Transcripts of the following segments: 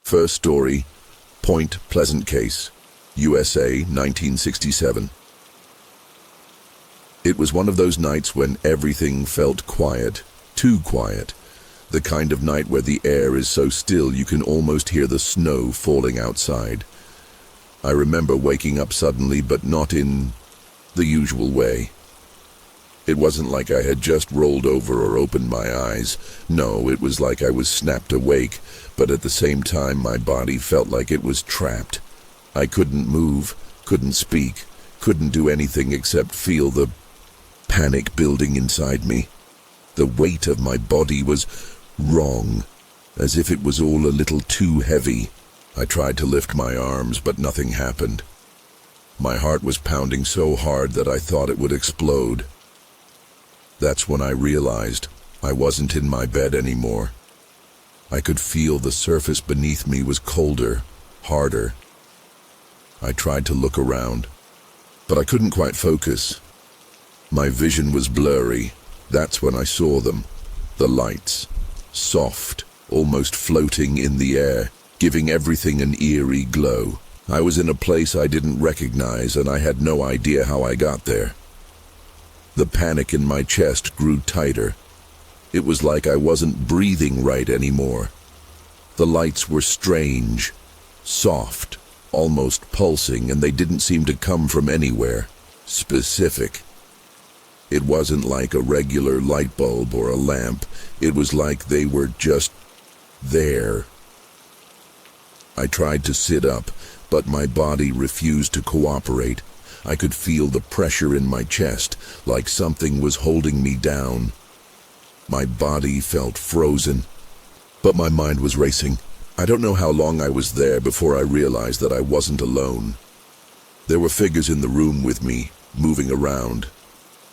First story, Point Pleasant Case, USA, 1967. It was one of those nights when everything felt quiet, too quiet. The kind of night where the air is so still you can almost hear the snow falling outside. I remember waking up suddenly, but not in the usual way. It wasn't like I had just rolled over or opened my eyes. No, it was like I was snapped awake, but at the same time my body felt like it was trapped. I couldn't move, couldn't speak, couldn't do anything except feel the panic building inside me. The weight of my body was wrong, as if it was all a little too heavy. I tried to lift my arms, but nothing happened. My heart was pounding so hard that I thought it would explode. That's when I realized I wasn't in my bed anymore. I could feel the surface beneath me was colder, harder. I tried to look around, but I couldn't quite focus. My vision was blurry. That's when I saw them. The lights, soft, almost floating in the air, giving everything an eerie glow. I was in a place I didn't recognize, and I had no idea how I got there. The panic in my chest grew tighter. It was like I wasn't breathing right anymore. The lights were strange, soft, almost pulsing, and they didn't seem to come from anywhere specific. It wasn't like a regular light bulb or a lamp. It was like they were just there. I tried to sit up, but my body refused to cooperate. I could feel the pressure in my chest, like something was holding me down. My body felt frozen, but my mind was racing. I don't know how long I was there before I realized that I wasn't alone. There were figures in the room with me, moving around.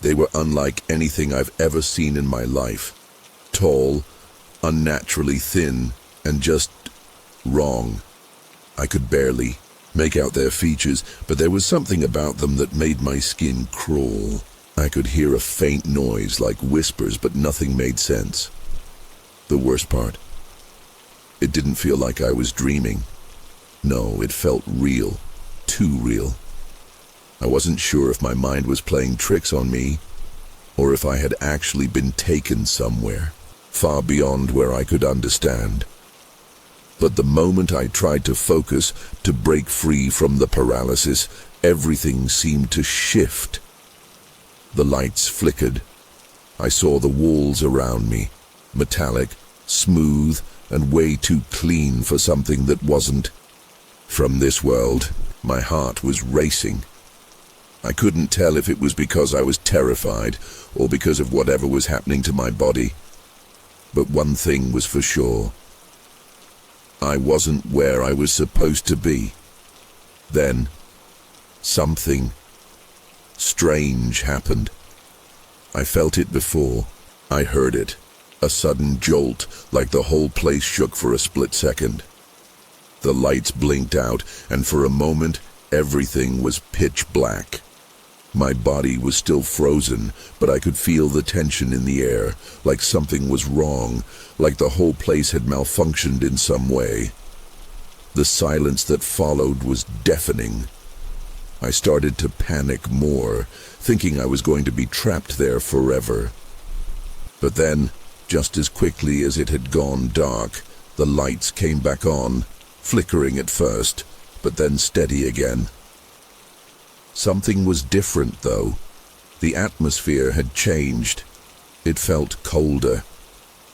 They were unlike anything I've ever seen in my life. Tall, unnaturally thin, and just wrong. I could barely make out their features, but there was something about them that made my skin crawl. I could hear a faint noise like whispers, but nothing made sense. The worst part, it didn't feel like I was dreaming. No, it felt real, too real. I wasn't sure if my mind was playing tricks on me, or if I had actually been taken somewhere, far beyond where I could understand. But the moment I tried to focus, to break free from the paralysis, everything seemed to shift. The lights flickered. I saw the walls around me, metallic, smooth, and way too clean for something that wasn't from this world. My heart was racing. I couldn't tell if it was because I was terrified or because of whatever was happening to my body. But one thing was for sure. I wasn't where I was supposed to be. Then, something strange happened. I felt it before. I heard it. A sudden jolt, like the whole place shook for a split second. The lights blinked out, and for a moment, everything was pitch black. My body was still frozen, but I could feel the tension in the air, like something was wrong, like the whole place had malfunctioned in some way. The silence that followed was deafening. I started to panic more, thinking I was going to be trapped there forever. But then, just as quickly as it had gone dark, the lights came back on, flickering at first, but then steady again. Something was different, though. The atmosphere had changed. It felt colder,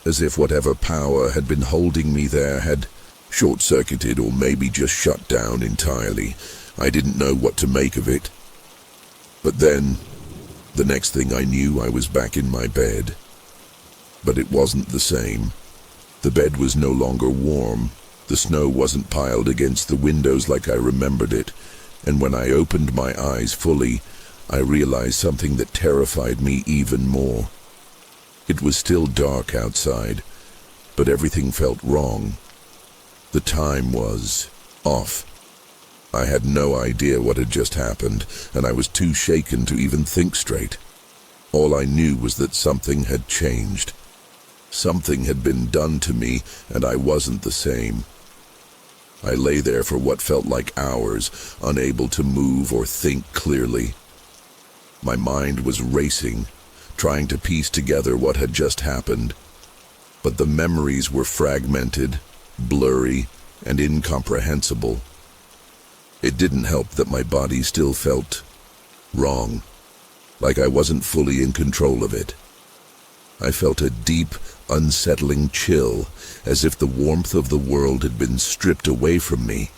as if whatever power had been holding me there had short-circuited or maybe just shut down entirely. I didn't know what to make of it. But then, the next thing I knew, I was back in my bed. But it wasn't the same. The bed was no longer warm. The snow wasn't piled against the windows like I remembered it. And when I opened my eyes fully, I realized something that terrified me even more. It was still dark outside, but everything felt wrong. The time was off. I had no idea what had just happened, and I was too shaken to even think straight. All I knew was that something had changed. Something had been done to me, and I wasn't the same. I lay there for what felt like hours, unable to move or think clearly. My mind was racing, trying to piece together what had just happened. But the memories were fragmented, blurry, and incomprehensible. It didn't help that my body still felt wrong, like I wasn't fully in control of it. I felt a deep, unsettling chill, as if the warmth of the world had been stripped away from me.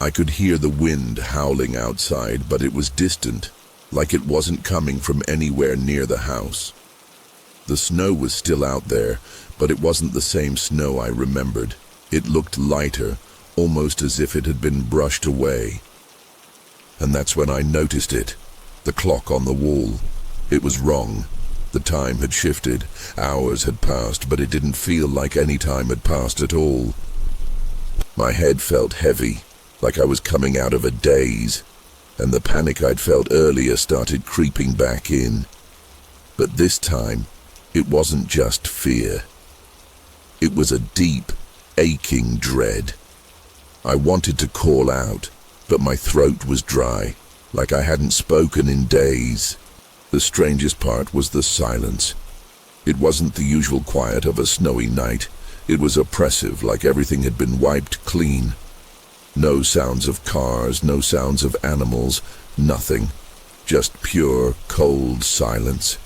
I could hear the wind howling outside, but it was distant, like it wasn't coming from anywhere near the house. The snow was still out there, but it wasn't the same snow I remembered. It looked lighter, almost as if it had been brushed away. And that's when I noticed it, the clock on the wall. It was wrong. The time had shifted. Hours had passed, but it didn't feel like any time had passed at all. My head felt heavy, like I was coming out of a daze, and the panic I'd felt earlier started creeping back in. But this time, it wasn't just fear. It was a deep, aching dread. I wanted to call out, but my throat was dry, like I hadn't spoken in days. The strangest part was the silence. It wasn't the usual quiet of a snowy night. It was oppressive, like everything had been wiped clean. No sounds of cars, no sounds of animals, nothing. Just pure, cold silence.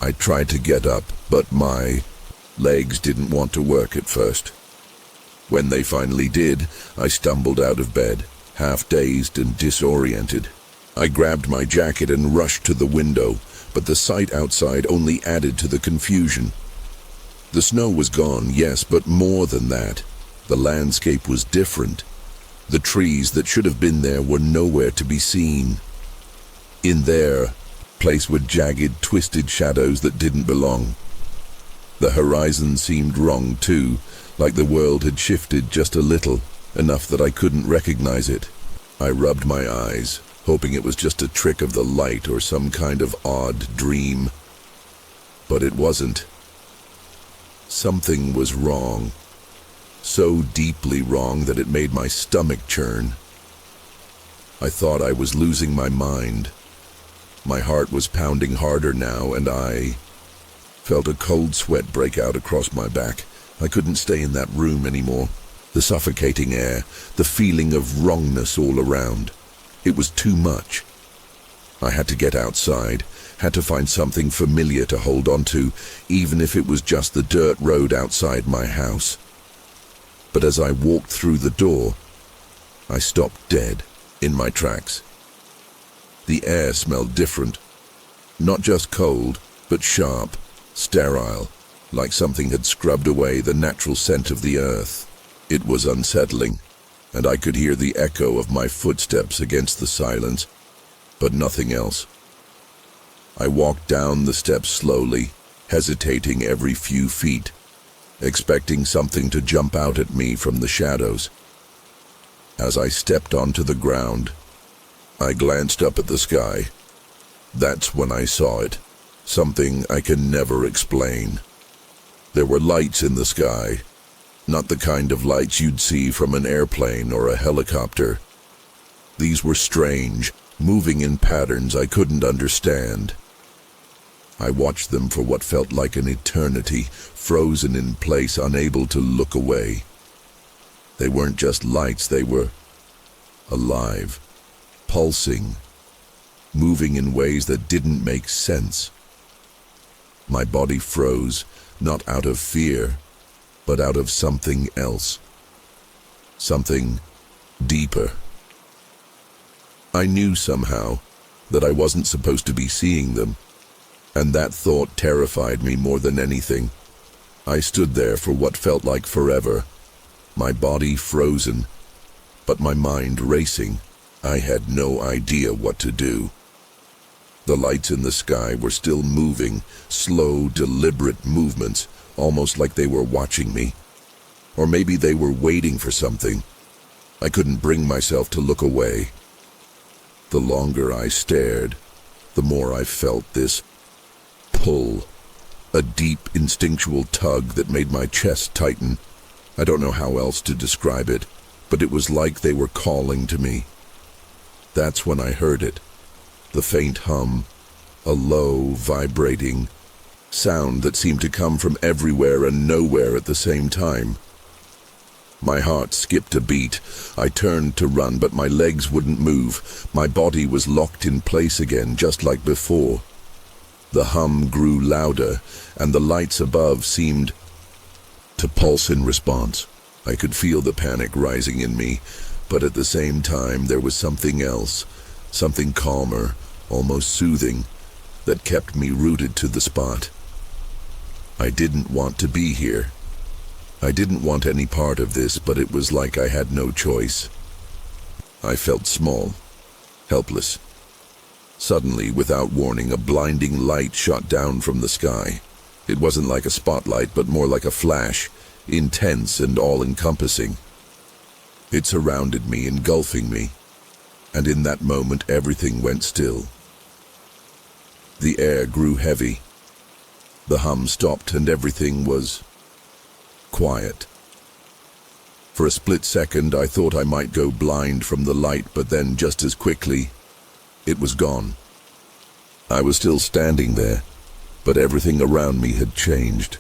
I tried to get up, but my legs didn't want to work at first. When they finally did, I stumbled out of bed, half dazed and disoriented. I grabbed my jacket and rushed to the window, but the sight outside only added to the confusion. The snow was gone, yes, but more than that. The landscape was different. The trees that should have been there were nowhere to be seen. In their place were jagged, twisted shadows that didn't belong. The horizon seemed wrong too, like the world had shifted just a little, enough that I couldn't recognize it. I rubbed my eyes, hoping it was just a trick of the light or some kind of odd dream. But it wasn't. Something was wrong. So deeply wrong that it made my stomach churn. I thought I was losing my mind. My heart was pounding harder now, and I felt a cold sweat break out across my back. I couldn't stay in that room anymore. The suffocating air, the feeling of wrongness all around. It was too much. I had to get outside, had to find something familiar to hold on to, even if it was just the dirt road outside my house. But as I walked through the door, I stopped dead in my tracks. The air smelled different. Not just cold, but sharp, sterile, like something had scrubbed away the natural scent of the earth. It was unsettling, and I could hear the echo of my footsteps against the silence, but nothing else. I walked down the steps slowly, hesitating every few feet, expecting something to jump out at me from the shadows. As I stepped onto the ground, I glanced up at the sky. That's when I saw it, something I can never explain. There were lights in the sky, not the kind of lights you'd see from an airplane or a helicopter. These were strange, moving in patterns I couldn't understand. I watched them for what felt like an eternity, frozen in place, unable to look away. They weren't just lights, they were alive, pulsing, moving in ways that didn't make sense. My body froze, not out of fear, but out of something else. Something deeper. I knew somehow that I wasn't supposed to be seeing them, and that thought terrified me more than anything. I stood there for what felt like forever, my body frozen, but my mind racing. I had no idea what to do. The lights in the sky were still moving, slow, deliberate movements, almost like they were watching me. Or maybe they were waiting for something. I couldn't bring myself to look away. The longer I stared, the more I felt this pull, a deep instinctual tug that made my chest tighten. I don't know how else to describe it, but it was like they were calling to me. That's when I heard it. The faint hum, a low, vibrating sound that seemed to come from everywhere and nowhere at the same time. My heart skipped a beat. I turned to run, but my legs wouldn't move. My body was locked in place again, just like before. The hum grew louder, and the lights above seemed to pulse in response. I could feel the panic rising in me, but at the same time there was something else, something calmer, almost soothing, that kept me rooted to the spot. I didn't want to be here. I didn't want any part of this, but it was like I had no choice. I felt small, helpless. Suddenly, without warning, a blinding light shot down from the sky. It wasn't like a spotlight, but more like a flash, intense and all-encompassing. It surrounded me, engulfing me, and in that moment everything went still. The air grew heavy. The hum stopped and everything was quiet. For a split second I thought I might go blind from the light, but then just as quickly, it was gone. I was still standing there, but everything around me had changed.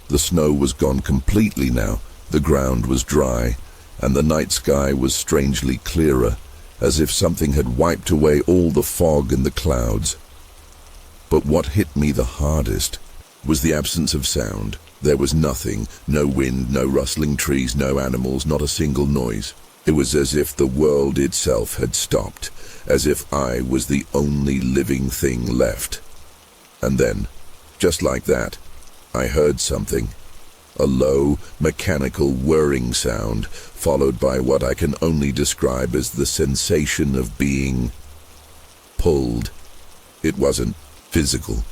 The snow was gone completely now, the ground was dry, and the night sky was strangely clearer, as if something had wiped away all the fog and the clouds. But what hit me the hardest was the absence of sound. There was nothing, no wind, no rustling trees, no animals, not a single noise. It was as if the world itself had stopped, as if I was the only living thing left. And then, just like that, I heard something. A low, mechanical whirring sound, followed by what I can only describe as the sensation of being pulled. It wasn't physical.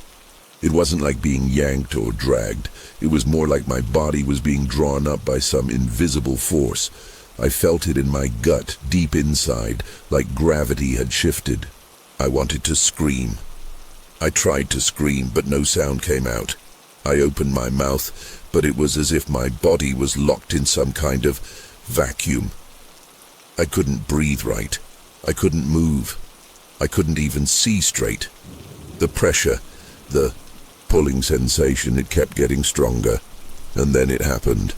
It wasn't like being yanked or dragged. It was more like my body was being drawn up by some invisible force. I felt it in my gut, deep inside, like gravity had shifted. I wanted to scream. I tried to scream, but no sound came out. I opened my mouth, but it was as if my body was locked in some kind of vacuum. I couldn't breathe right. I couldn't move. I couldn't even see straight. The pressure, the pulling sensation, it kept getting stronger. And then it happened.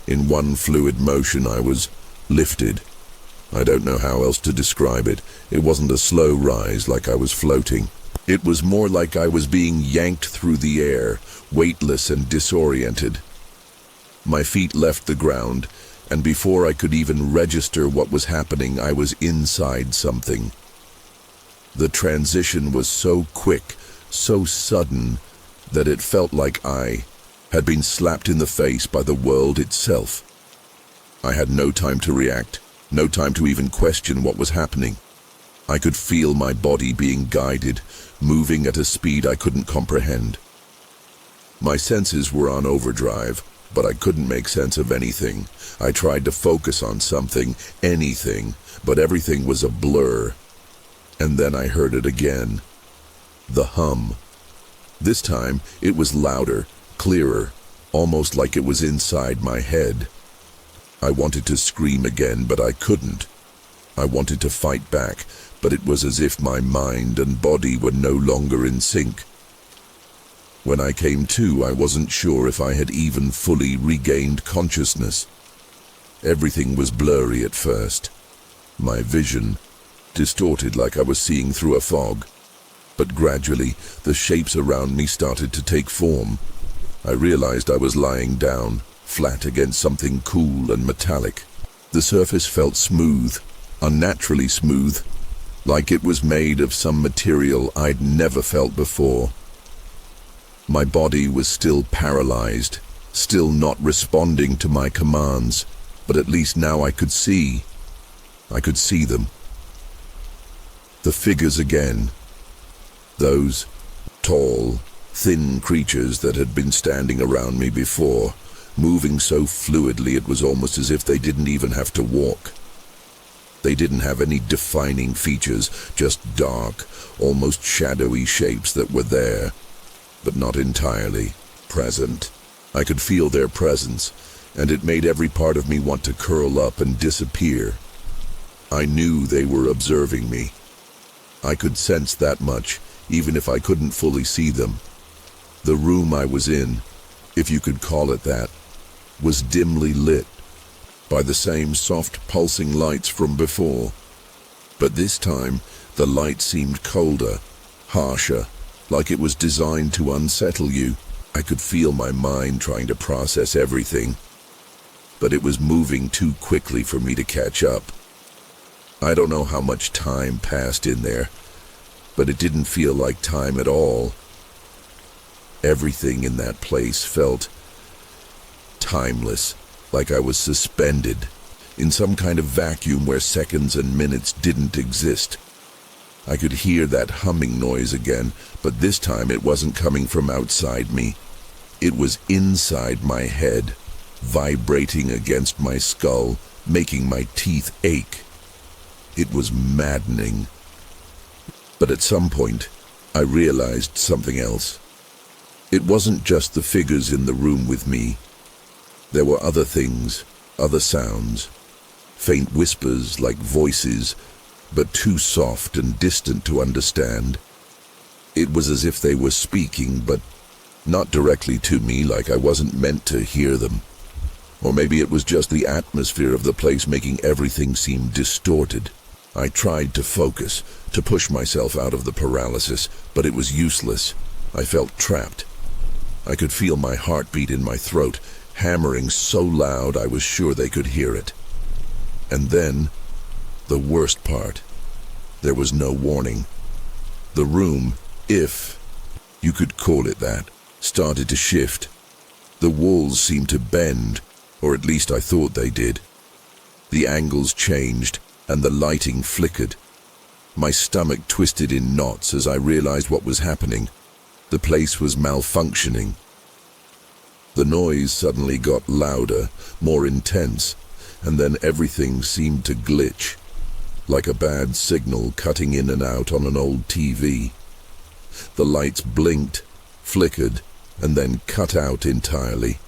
In one fluid motion I was lifted. I don't know how else to describe it. It wasn't a slow rise like I was floating. It was more like I was being yanked through the air, weightless and disoriented. My feet left the ground, and before I could even register what was happening, I was inside something. The transition was so quick, so sudden, that it felt like I had been slapped in the face by the world itself. I had no time to react, no time to even question what was happening. I could feel my body being guided, moving at a speed I couldn't comprehend. My senses were on overdrive, but I couldn't make sense of anything. I tried to focus on something, anything, but everything was a blur. And then I heard it again. The hum. This time, it was louder, clearer, almost like it was inside my head. I wanted to scream again, but I couldn't. I wanted to fight back, but it was as if my mind and body were no longer in sync. When I came to, I wasn't sure if I had even fully regained consciousness. Everything was blurry at first. My vision distorted like I was seeing through a fog. But gradually, the shapes around me started to take form. I realized I was lying down, flat against something cool and metallic. The surface felt smooth, unnaturally smooth, like it was made of some material I'd never felt before. My body was still paralyzed, still not responding to my commands, but at least now I could see. I could see them. The figures again. Those tall, thin creatures that had been standing around me before, moving so fluidly it was almost as if they didn't even have to walk. They didn't have any defining features, just dark, almost shadowy shapes that were there, but not entirely present. I could feel their presence, and it made every part of me want to curl up and disappear. I knew they were observing me. I could sense that much, even if I couldn't fully see them. The room I was in, if you could call it that, was dimly lit by the same soft pulsing lights from before. But this time, the light seemed colder, harsher, like it was designed to unsettle you. I could feel my mind trying to process everything, but it was moving too quickly for me to catch up. I don't know how much time passed in there, but it didn't feel like time at all. Everything in that place felt timeless, like I was suspended in some kind of vacuum where seconds and minutes didn't exist. I could hear that humming noise again, but this time it wasn't coming from outside me. It was inside my head, vibrating against my skull, making my teeth ache. It was maddening. But at some point, I realized something else. It wasn't just the figures in the room with me. There were other things, other sounds, faint whispers like voices, but too soft and distant to understand. It was as if they were speaking, but not directly to me, like I wasn't meant to hear them. Or maybe it was just the atmosphere of the place making everything seem distorted. I tried to focus, to push myself out of the paralysis, but it was useless. I felt trapped. I could feel my heartbeat in my throat, hammering so loud I was sure they could hear it. And then, the worst part, there was no warning. The room, if you could call it that, started to shift. The walls seemed to bend, or at least I thought they did. The angles changed, and the lighting flickered. My stomach twisted in knots as I realized what was happening. The place was malfunctioning. The noise suddenly got louder, more intense, and then everything seemed to glitch, like a bad signal cutting in and out on an old TV. The lights blinked, flickered, and then cut out entirely.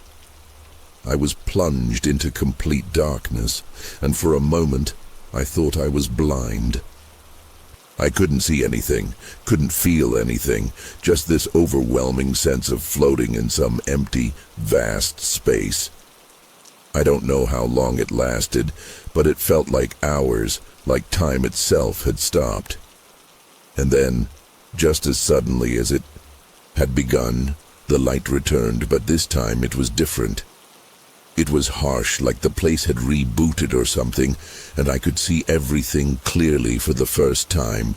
I was plunged into complete darkness, and for a moment I thought I was blind. I couldn't see anything, couldn't feel anything, just this overwhelming sense of floating in some empty, vast space. I don't know how long it lasted, but it felt like hours, like time itself had stopped. And then, just as suddenly as it had begun, the light returned, but this time it was different. It was harsh, like the place had rebooted or something, and I could see everything clearly for the first time.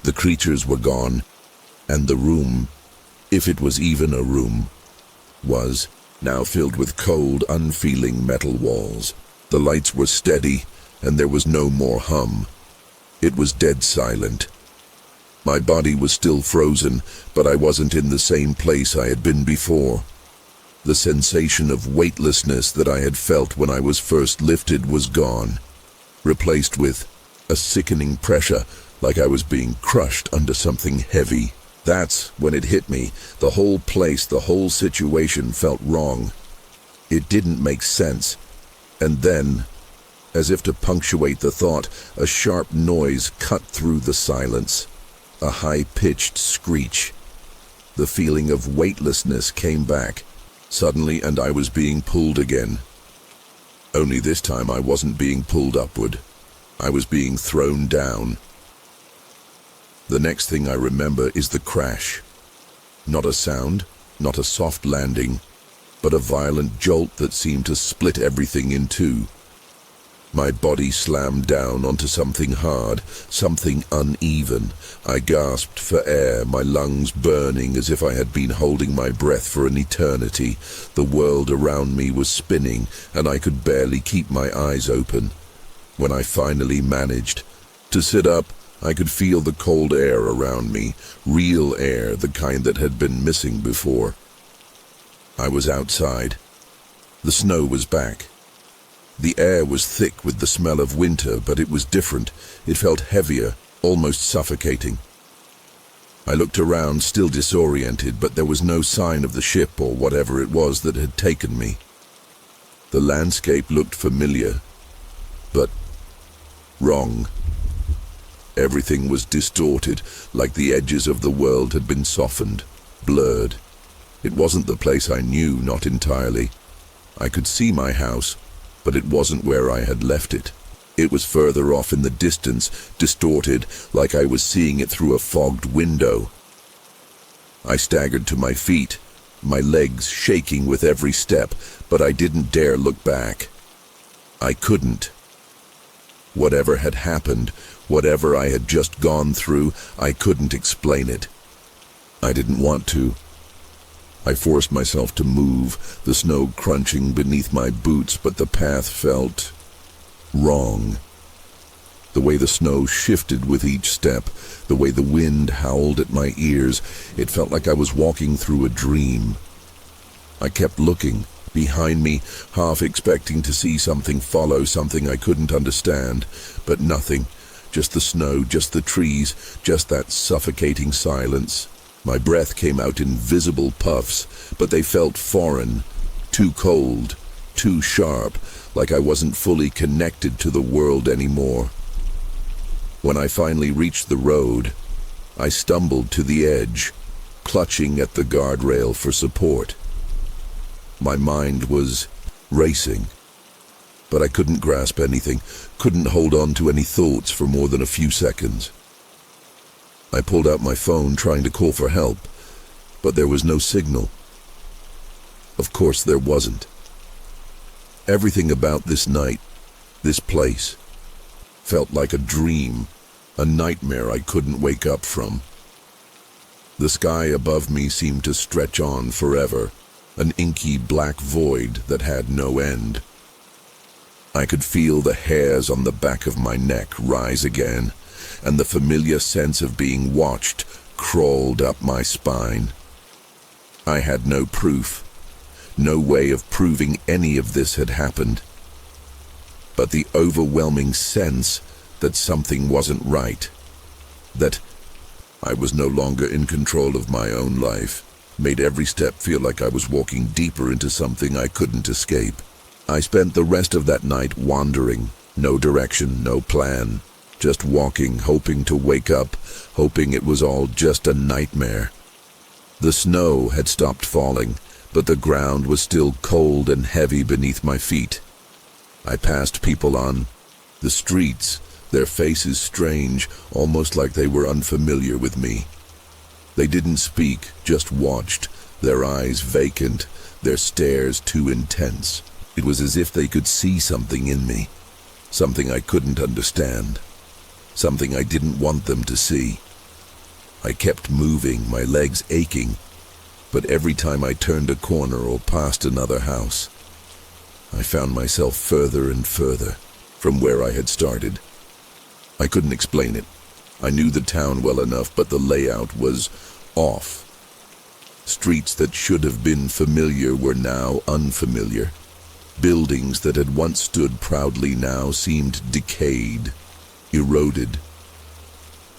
The creatures were gone, and the room, if it was even a room, was now filled with cold, unfeeling metal walls. The lights were steady, and there was no more hum. It was dead silent. My body was still frozen, but I wasn't in the same place I had been before. The sensation of weightlessness that I had felt when I was first lifted was gone, replaced with a sickening pressure, like I was being crushed under something heavy. That's when it hit me. The whole place, the whole situation felt wrong. It didn't make sense. And then, as if to punctuate the thought, a sharp noise cut through the silence. A high-pitched screech. The feeling of weightlessness came back, suddenly, and I was being pulled again. Only this time I wasn't being pulled upward. I was being thrown down. The next thing I remember is the crash. Not a sound, not a soft landing, but a violent jolt that seemed to split everything in two. My body slammed down onto something hard, something uneven. I gasped for air, my lungs burning as if I had been holding my breath for an eternity. The world around me was spinning, and I could barely keep my eyes open. When I finally managed to sit up, I could feel the cold air around me, real air, the kind that had been missing before. I was outside. The snow was back. The air was thick with the smell of winter, but it was different. It felt heavier, almost suffocating. I looked around, still disoriented, but there was no sign of the ship or whatever it was that had taken me. The landscape looked familiar, but wrong. Everything was distorted, like the edges of the world had been softened, blurred. It wasn't the place I knew, not entirely. I could see my house, but it wasn't where I had left it. It was further off in the distance, distorted, like I was seeing it through a fogged window. I staggered to my feet, my legs shaking with every step, but I didn't dare look back. I couldn't. Whatever had happened, whatever I had just gone through, I couldn't explain it. I didn't want to. I forced myself to move, the snow crunching beneath my boots, but the path felt wrong. The way the snow shifted with each step, the way the wind howled at my ears, it felt like I was walking through a dream. I kept looking behind me, half expecting to see something follow, something I couldn't understand, but nothing. Just the snow, just the trees, just that suffocating silence. My breath came out in visible puffs, but they felt foreign, too cold, too sharp, like I wasn't fully connected to the world anymore. When I finally reached the road, I stumbled to the edge, clutching at the guardrail for support. My mind was racing, but I couldn't grasp anything, couldn't hold on to any thoughts for more than a few seconds. I pulled out my phone trying to call for help, but there was no signal. Of course there wasn't. Everything about this night, this place, felt like a dream, a nightmare I couldn't wake up from. The sky above me seemed to stretch on forever, an inky black void that had no end. I could feel the hairs on the back of my neck rise again, and the familiar sense of being watched crawled up my spine. I had no proof, no way of proving any of this had happened, but the overwhelming sense that something wasn't right, that I was no longer in control of my own life, made every step feel like I was walking deeper into something I couldn't escape. I spent the rest of that night wandering, no direction, no plan, just walking, hoping to wake up, hoping it was all just a nightmare. The snow had stopped falling, but the ground was still cold and heavy beneath my feet. I passed people on the streets, their faces strange, almost like they were unfamiliar with me. They didn't speak, just watched, their eyes vacant, their stares too intense. It was as if they could see something in me, something I couldn't understand, something I didn't want them to see. I kept moving, my legs aching, but every time I turned a corner or passed another house, I found myself further and further from where I had started. I couldn't explain it. I knew the town well enough, but the layout was off. Streets that should have been familiar were now unfamiliar. Buildings that had once stood proudly now seemed decayed, eroded.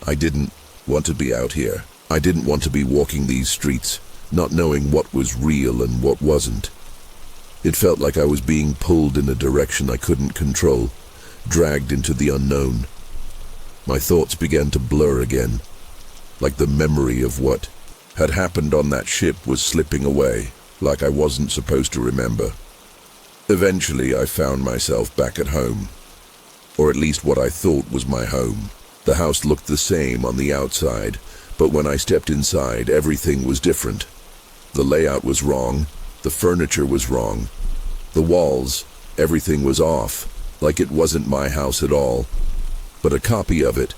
I didn't want to be out here. I didn't want to be walking these streets, not knowing what was real and what wasn't. It felt like I was being pulled in a direction I couldn't control, dragged into the unknown. My thoughts began to blur again, like the memory of what had happened on that ship was slipping away, like I wasn't supposed to remember. Eventually, I found myself back at home, or at least what I thought was my home. The house looked the same on the outside, but when I stepped inside, everything was different. The layout was wrong, the furniture was wrong, the walls, everything was off, like it wasn't my house at all, but a copy of it,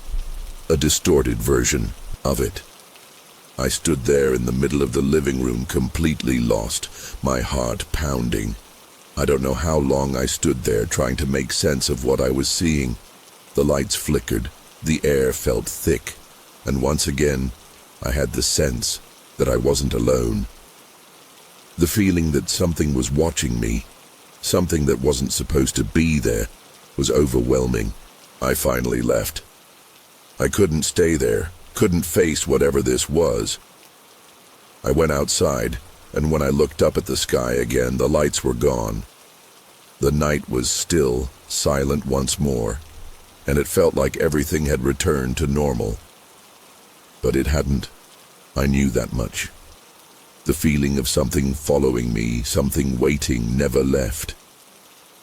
a distorted version of it. I stood there in the middle of the living room, completely lost, my heart pounding. I don't know how long I stood there trying to make sense of what I was seeing. The lights flickered, the air felt thick, and once again, I had the sense that I wasn't alone. The feeling that something was watching me, something that wasn't supposed to be there, was overwhelming. I finally left. I couldn't stay there, couldn't face whatever this was. I went outside, and when I looked up at the sky again, the lights were gone. The night was still, silent once more, and it felt like everything had returned to normal. But it hadn't. I knew that much. The feeling of something following me, something waiting, never left.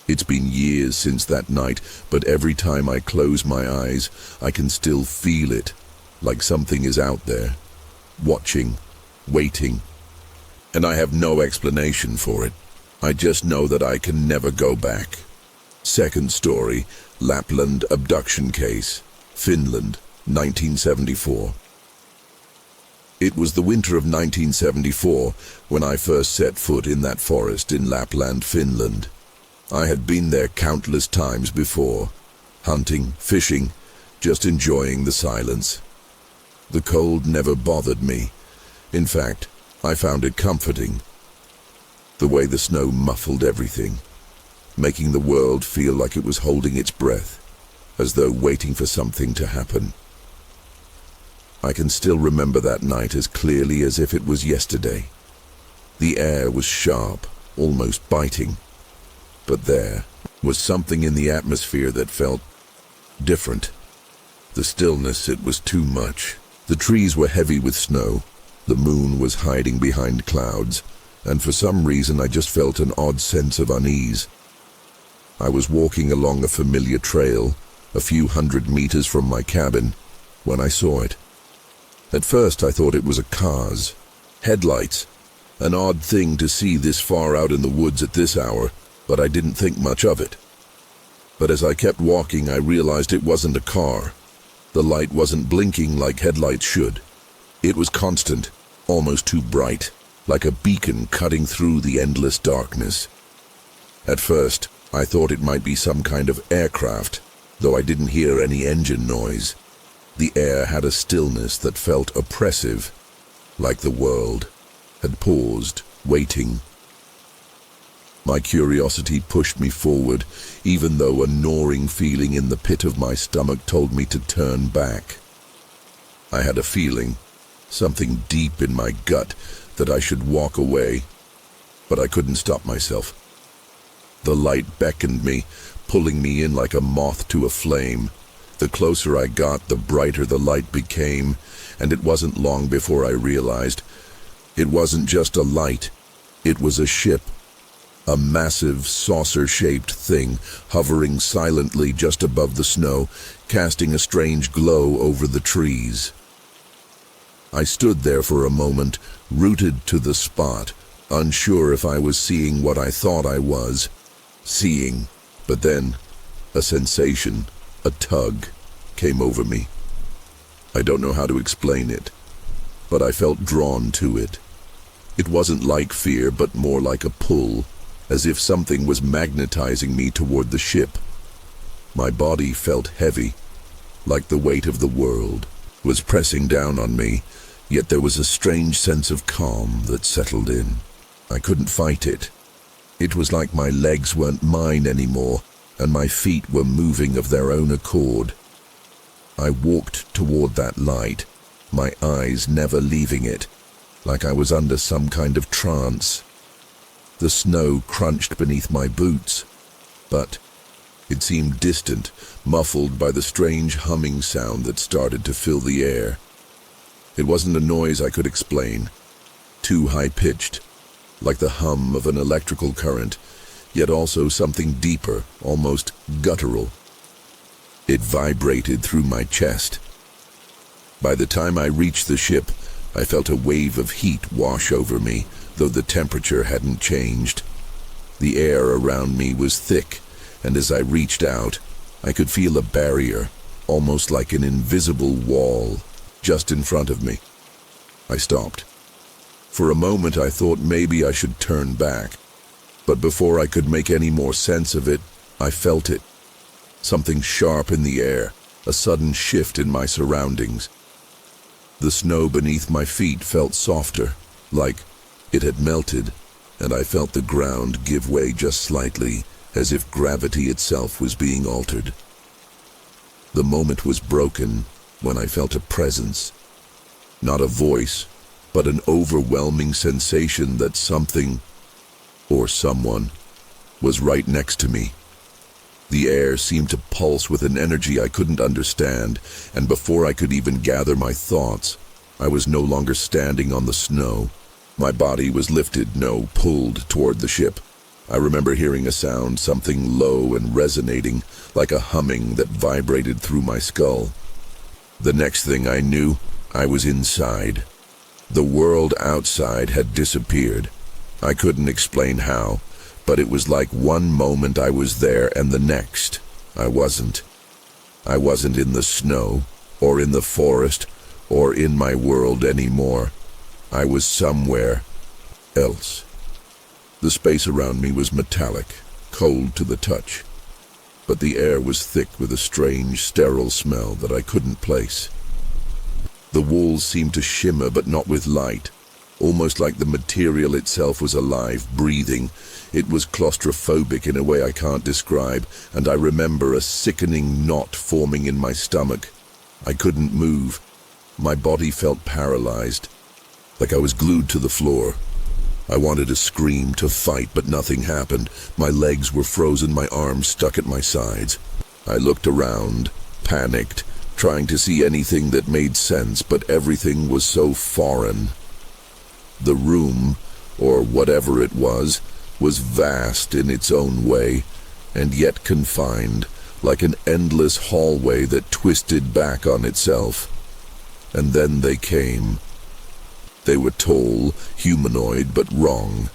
It's been years since that night, but every time I close my eyes, I can still feel it, like something is out there, watching, waiting. And I have no explanation for it. I just know that I can never go back. Second story, Lapland abduction case, Finland, 1974. It was the winter of 1974 when I first set foot in that forest in Lapland, Finland. I had been there countless times before, hunting, fishing, just enjoying the silence. The cold never bothered me. In fact, I found it comforting. The way the snow muffled everything, making the world feel like it was holding its breath, as though waiting for something to happen. I can still remember that night as clearly as if it was yesterday. The air was sharp, almost biting. But there was something in the atmosphere that felt different. The stillness, it was too much. The trees were heavy with snow. The moon was hiding behind clouds, and for some reason I just felt an odd sense of unease. I was walking along a familiar trail, a few hundred meters from my cabin, when I saw it. At first I thought it was a car's headlights, an odd thing to see this far out in the woods at this hour, but I didn't think much of it. But as I kept walking, I realized it wasn't a car. The light wasn't blinking like headlights should. It was constant, almost too bright, like a beacon cutting through the endless darkness. At first, I thought it might be some kind of aircraft, though I didn't hear any engine noise. The air had a stillness that felt oppressive, like the world had paused, waiting. My curiosity pushed me forward, even though a gnawing feeling in the pit of my stomach told me to turn back. I had a feeling, something deep in my gut, that I should walk away, but I couldn't stop myself. The light beckoned me, pulling me in like a moth to a flame. The closer I got, the brighter the light became, and it wasn't long before I realized it wasn't just a light, it was a ship. A massive, saucer-shaped thing hovering silently just above the snow, casting a strange glow over the trees. I stood there for a moment, rooted to the spot, unsure if I was seeing what I thought I was seeing. But then, a sensation, a tug, came over me. I don't know how to explain it, but I felt drawn to it. It wasn't like fear, but more like a pull, as if something was magnetizing me toward the ship. My body felt heavy, like the weight of the world was pressing down on me, yet there was a strange sense of calm that settled in. I couldn't fight it. It was like my legs weren't mine anymore, and my feet were moving of their own accord. I walked toward that light, my eyes never leaving it, like I was under some kind of trance. The snow crunched beneath my boots, but it seemed distant, muffled by the strange humming sound that started to fill the air. It wasn't a noise I could explain, too high-pitched, like the hum of an electrical current, yet also something deeper, almost guttural. It vibrated through my chest. By the time I reached the ship, I felt a wave of heat wash over me, though the temperature hadn't changed. The air around me was thick, and as I reached out, I could feel a barrier, almost like an invisible wall, just in front of me. I stopped. For a moment I thought maybe I should turn back, but before I could make any more sense of it, I felt it. Something sharp in the air, a sudden shift in my surroundings. The snow beneath my feet felt softer, like it had melted, and I felt the ground give way just slightly, as if gravity itself was being altered. The moment was broken when I felt a presence. Not a voice, but an overwhelming sensation that something, or someone, was right next to me. The air seemed to pulse with an energy I couldn't understand, and before I could even gather my thoughts, I was no longer standing on the snow. My body was lifted, no, pulled toward the ship. I remember hearing a sound, something low and resonating, like a humming that vibrated through my skull. The next thing I knew, I was inside. The world outside had disappeared. I couldn't explain how, but it was like one moment I was there and the next, I wasn't. I wasn't in the snow, or in the forest, or in my world anymore. I was somewhere else. The space around me was metallic, cold to the touch, but the air was thick with a strange, sterile smell that I couldn't place. The walls seemed to shimmer, but not with light, almost like the material itself was alive, breathing. It was claustrophobic in a way I can't describe, and I remember a sickening knot forming in my stomach. I couldn't move. My body felt paralyzed, like I was glued to the floor. I wanted to scream, to fight, but nothing happened. My legs were frozen, my arms stuck at my sides. I looked around, panicked, trying to see anything that made sense, but everything was so foreign. The room, or whatever it was vast in its own way, and yet confined, like an endless hallway that twisted back on itself. And then they came. They were tall, humanoid, but wrong.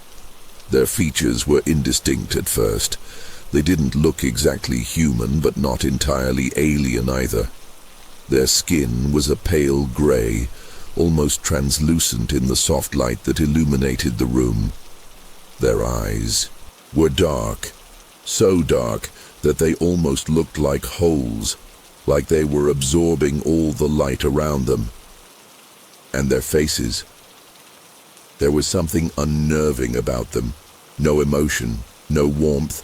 Their features were indistinct at first. They didn't look exactly human, but not entirely alien either. Their skin was a pale gray, almost translucent in the soft light that illuminated the room. Their eyes were dark, so dark that they almost looked like holes, like they were absorbing all the light around them. And their faces. There was something unnerving about them. No emotion, no warmth,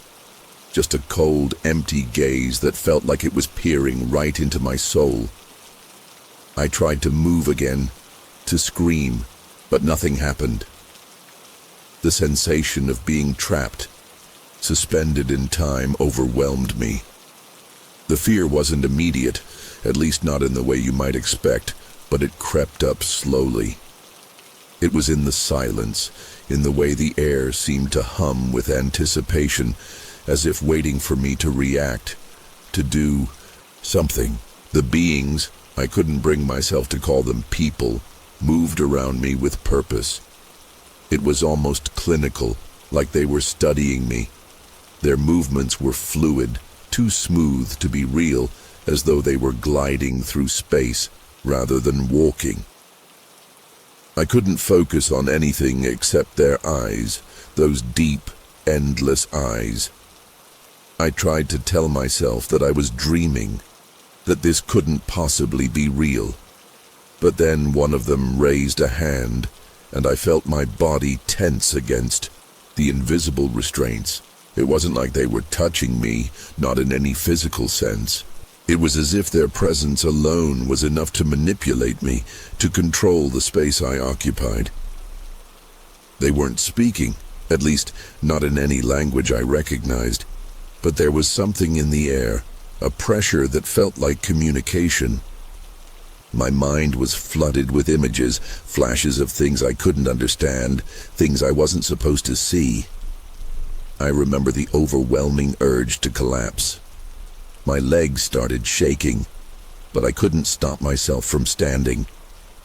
just a cold, empty gaze that felt like it was peering right into my soul. I tried to move again, to scream, but nothing happened. The sensation of being trapped, suspended in time, overwhelmed me. The fear wasn't immediate, at least not in the way you might expect, but it crept up slowly. It was in the silence, in the way the air seemed to hum with anticipation, as if waiting for me to react, to do something. The beings, I couldn't bring myself to call them people, moved around me with purpose. It was almost clinical, like they were studying me. Their movements were fluid, too smooth to be real, as though they were gliding through space rather than walking. I couldn't focus on anything except their eyes, those deep, endless eyes. I tried to tell myself that I was dreaming, that this couldn't possibly be real. But then one of them raised a hand, and I felt my body tense against the invisible restraints. It wasn't like they were touching me, not in any physical sense. It was as if their presence alone was enough to manipulate me, to control the space I occupied. They weren't speaking, at least not in any language I recognized, but there was something in the air, a pressure that felt like communication. My mind was flooded with images, flashes of things I couldn't understand, things I wasn't supposed to see. I remember the overwhelming urge to collapse. My legs started shaking, but I couldn't stop myself from standing.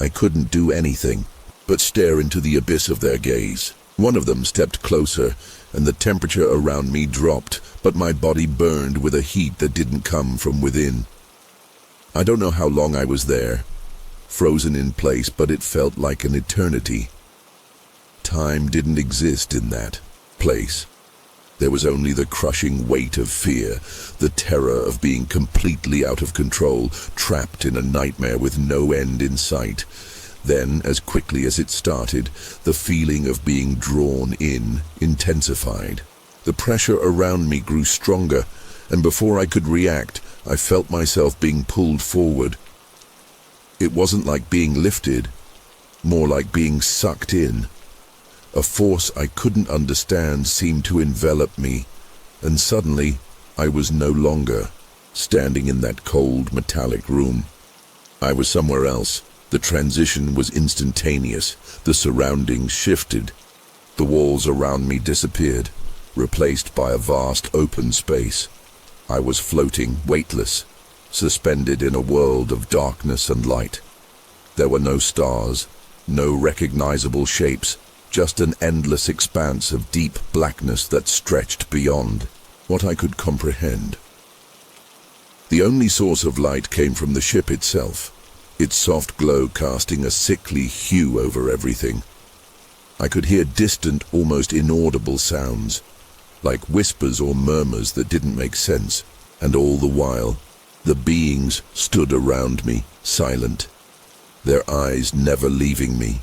I couldn't do anything but stare into the abyss of their gaze. One of them stepped closer, and the temperature around me dropped, but my body burned with a heat that didn't come from within. I don't know how long I was there, frozen in place, but it felt like an eternity. Time didn't exist in that place. There was only the crushing weight of fear, the terror of being completely out of control, trapped in a nightmare with no end in sight. Then, as quickly as it started, the feeling of being drawn in intensified. The pressure around me grew stronger, and before I could react, I felt myself being pulled forward. It wasn't like being lifted, more like being sucked in. A force I couldn't understand seemed to envelop me, And suddenly, I was no longer standing in that cold, metallic room. I was somewhere else. The transition was instantaneous. The surroundings shifted. The walls around me disappeared, replaced by a vast open space. I was floating, weightless, suspended in a world of darkness and light. There were no stars, no recognizable shapes, just an endless expanse of deep blackness that stretched beyond what I could comprehend. The only source of light came from the ship itself, its soft glow casting a sickly hue over everything. I could hear distant, almost inaudible sounds, like whispers or murmurs that didn't make sense, and all the while, the beings stood around me, silent, their eyes never leaving me.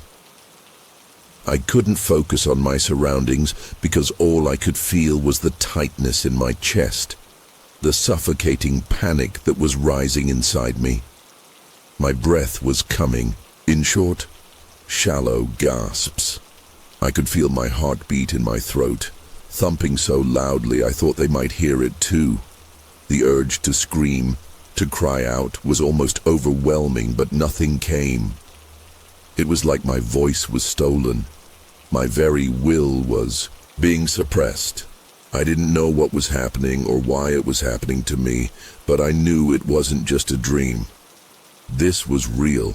I couldn't focus on my surroundings because all I could feel was the tightness in my chest, the suffocating panic that was rising inside me. My breath was coming, in short, shallow gasps. I could feel my heartbeat in my throat, thumping so loudly I thought they might hear it too. The urge to scream, to cry out, was almost overwhelming, but nothing came. It was like my voice was stolen. My very will was being suppressed. I didn't know what was happening or why it was happening to me, but I knew it wasn't just a dream. This was real.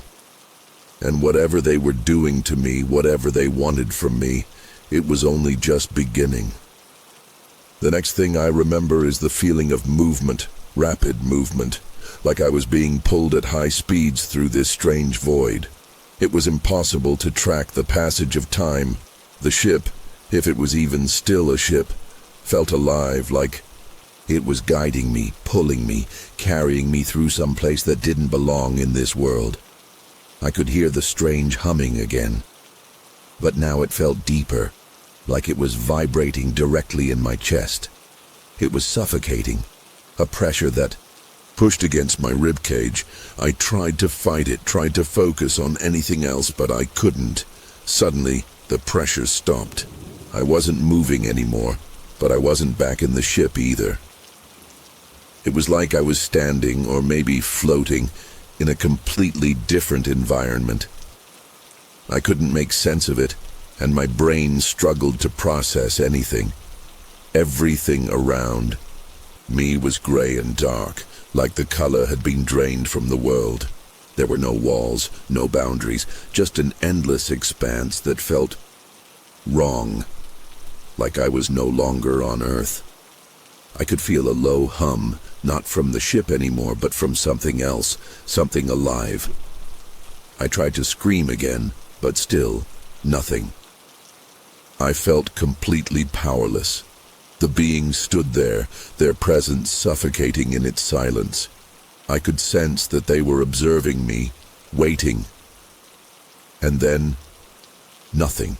And whatever they were doing to me, whatever they wanted from me, it was only just beginning. The next thing I remember is the feeling of movement, rapid movement, like I was being pulled at high speeds through this strange void. It was impossible to track the passage of time. The ship, if it was even still a ship, felt alive, like it was guiding me, pulling me, carrying me through some place that didn't belong in this world. I could hear the strange humming again, but now it felt deeper, like it was vibrating directly in my chest. It was suffocating, a pressure that pushed against my rib cage. I tried to fight it, tried to focus on anything else, but I couldn't. Suddenly, the pressure stopped. I wasn't moving anymore, but I wasn't back in the ship either. It was like I was standing, or maybe floating, in a completely different environment. I couldn't make sense of it, and my brain struggled to process anything. Everything around me was gray and dark, like the color had been drained from the world. There were no walls, no boundaries, just an endless expanse that felt wrong, like I was no longer on Earth. I could feel a low hum, not from the ship anymore, but from something else, something alive. I tried to scream again, but still, nothing. I felt completely powerless. The beings stood there, their presence suffocating in its silence. I could sense that they were observing me, waiting. And then, nothing.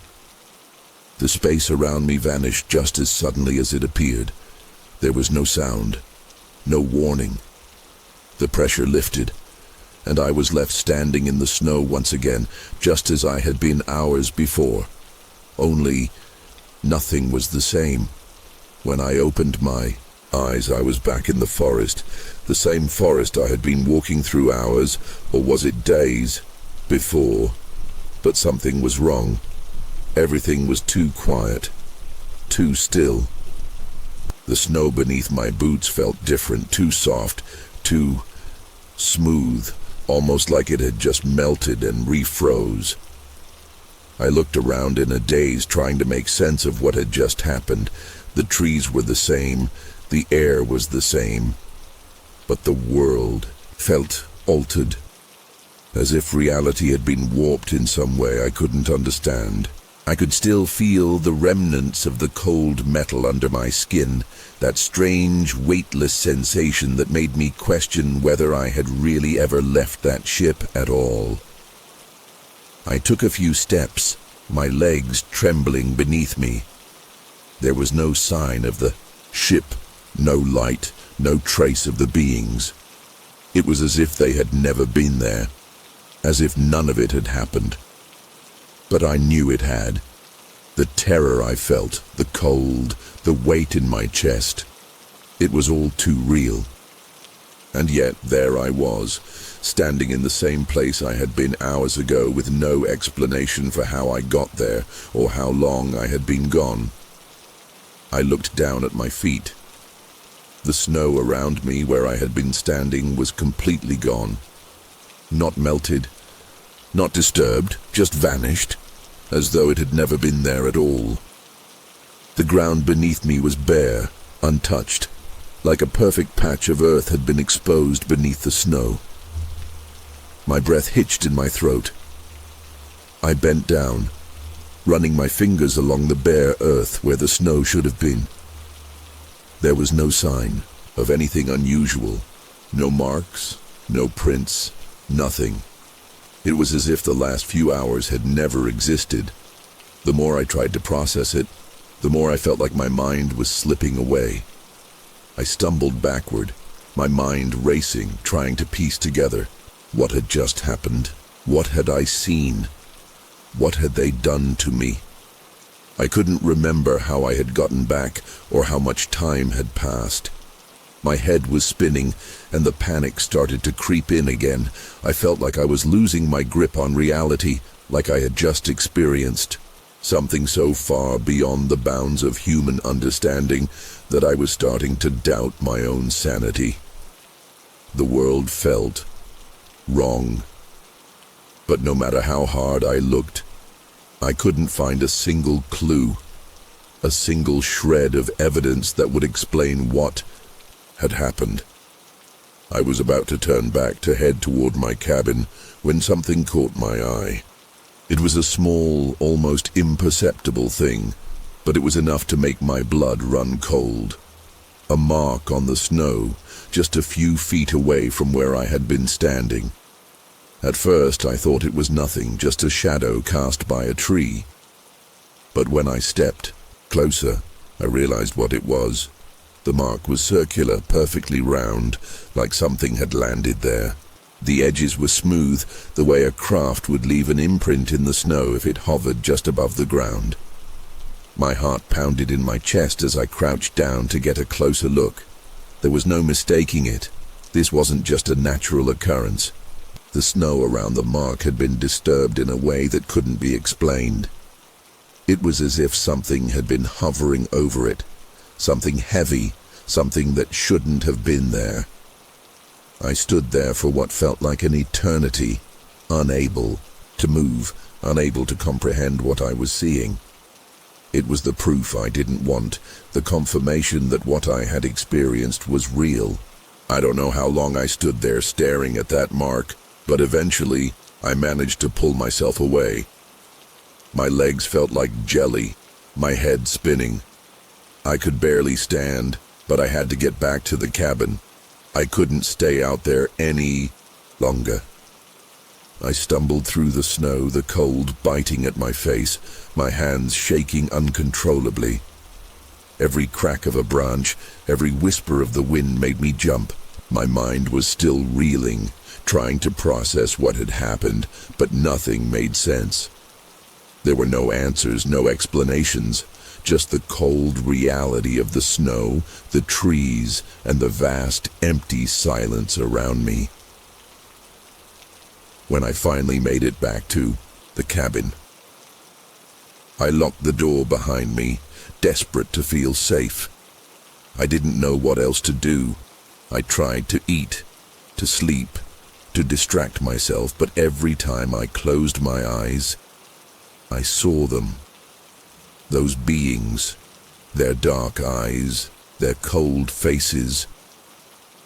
The space around me vanished just as suddenly as it appeared. There was no sound, no warning. The pressure lifted, and I was left standing in the snow once again, just as I had been hours before. Only, nothing was the same. When I opened my eyes, I was back in the forest, the same forest I had been walking through hours, or was it days, before. But something was wrong. Everything was too quiet, too still. The snow beneath my boots felt different, too soft, too smooth, almost like it had just melted and refroze. I looked around in a daze, trying to make sense of what had just happened. The trees were the same, the air was the same, but the world felt altered, as if reality had been warped in some way I couldn't understand. I could still feel the remnants of the cold metal under my skin, that strange, weightless sensation that made me question whether I had really ever left that ship at all. I took a few steps, my legs trembling beneath me. There was no sign of the ship, no light, no trace of the beings. It was as if they had never been there, as if none of it had happened. But I knew it had. The terror I felt, the cold, the weight in my chest, It was all too real. And yet there I was, standing in the same place I had been hours ago with no explanation for how I got there or how long I had been gone. I looked down at my feet. The snow around me where I had been standing was completely gone. Not melted, not disturbed, just vanished, as though it had never been there at all. The ground beneath me was bare, untouched, like a perfect patch of earth had been exposed beneath the snow. My breath hitched in my throat. I bent down, running my fingers along the bare earth where the snow should have been. There was no sign of anything unusual, no marks, no prints, nothing. It was as if the last few hours had never existed. The more I tried to process it, the more I felt like my mind was slipping away. I stumbled backward, my mind racing, trying to piece together what had just happened. What had I seen? What had they done to me? I couldn't remember how I had gotten back or how much time had passed. My head was spinning, and the panic started to creep in again. I felt like I was losing my grip on reality, like I had just experienced something so far beyond the bounds of human understanding that I was starting to doubt my own sanity. The world felt wrong. But no matter how hard I looked, I couldn't find a single clue, a single shred of evidence that would explain what had happened. I was about to turn back to head toward my cabin when something caught my eye. It was a small, almost imperceptible thing, but it was enough to make my blood run cold. A mark on the snow, just a few feet away from where I had been standing. At first I thought it was nothing, just a shadow cast by a tree. But when I stepped closer, I realized what it was. The mark was circular, perfectly round, like something had landed there. The edges were smooth, the way a craft would leave an imprint in the snow if it hovered just above the ground. My heart pounded in my chest as I crouched down to get a closer look. There was no mistaking it. This wasn't just a natural occurrence. The snow around the mark had been disturbed in a way that couldn't be explained. It was as if something had been hovering over it. Something heavy, something that shouldn't have been there. I stood there for what felt like an eternity, unable to move, unable to comprehend what I was seeing. It was the proof I didn't want, the confirmation that what I had experienced was real. I don't know how long I stood there staring at that mark, but eventually I managed to pull myself away. My legs felt like jelly, my head spinning. I could barely stand, but I had to get back to the cabin. I couldn't stay out there any longer. I stumbled through the snow, the cold biting at my face, my hands shaking uncontrollably. Every crack of a branch, every whisper of the wind made me jump. My mind was still reeling, trying to process what had happened, but nothing made sense. There were no answers, no explanations. Just the cold reality of the snow, the trees, and the vast, empty silence around me. When I finally made it back to the cabin, I locked the door behind me, desperate to feel safe. I didn't know what else to do. I tried to eat, to sleep, to distract myself, but every time I closed my eyes, I saw them. Those beings, their dark eyes, their cold faces.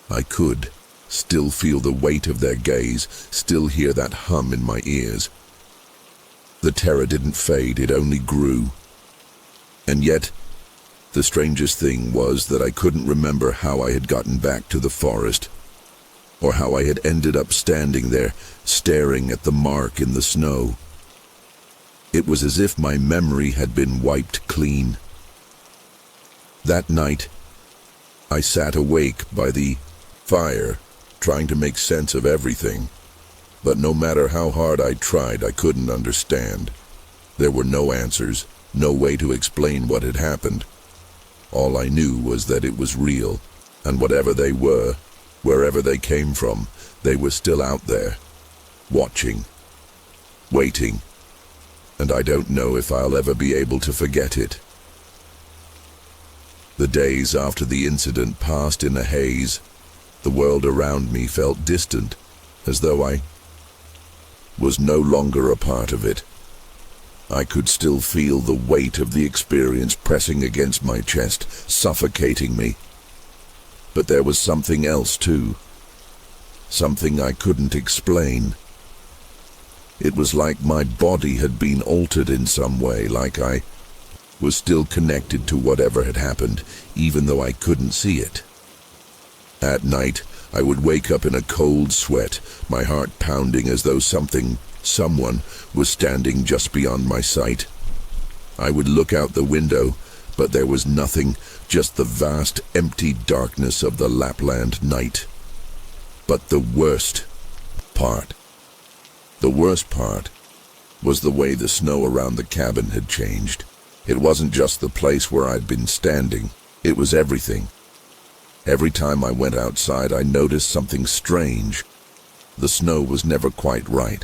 I could still feel the weight of their gaze, still hear that hum in my ears. The terror didn't fade, it only grew. And yet, the strangest thing was that I couldn't remember how I had gotten back to the forest, or how I had ended up standing there, staring at the mark in the snow. It was as if my memory had been wiped clean. That night, I sat awake by the fire, trying to make sense of everything. But no matter how hard I tried, I couldn't understand. There were no answers, no way to explain what had happened. All I knew was that it was real, And whatever they were, wherever they came from, they were still out there, watching, waiting, and I don't know if I'll ever be able to forget it. The days after the incident passed in a haze. The world around me felt distant, as though I was no longer a part of it. I could still feel the weight of the experience pressing against my chest, suffocating me. But there was something else too. Something I couldn't explain. It was like my body had been altered in some way, like I was still connected to whatever had happened, even though I couldn't see it. At night, I would wake up in a cold sweat, my heart pounding as though someone was standing just beyond my sight. I would look out the window, but there was nothing, just the vast, empty darkness of the Lapland night. But the worst part was the way the snow around the cabin had changed. It wasn't just the place where I'd been standing, it was everything. Every time I went outside, I noticed something strange. The snow was never quite right.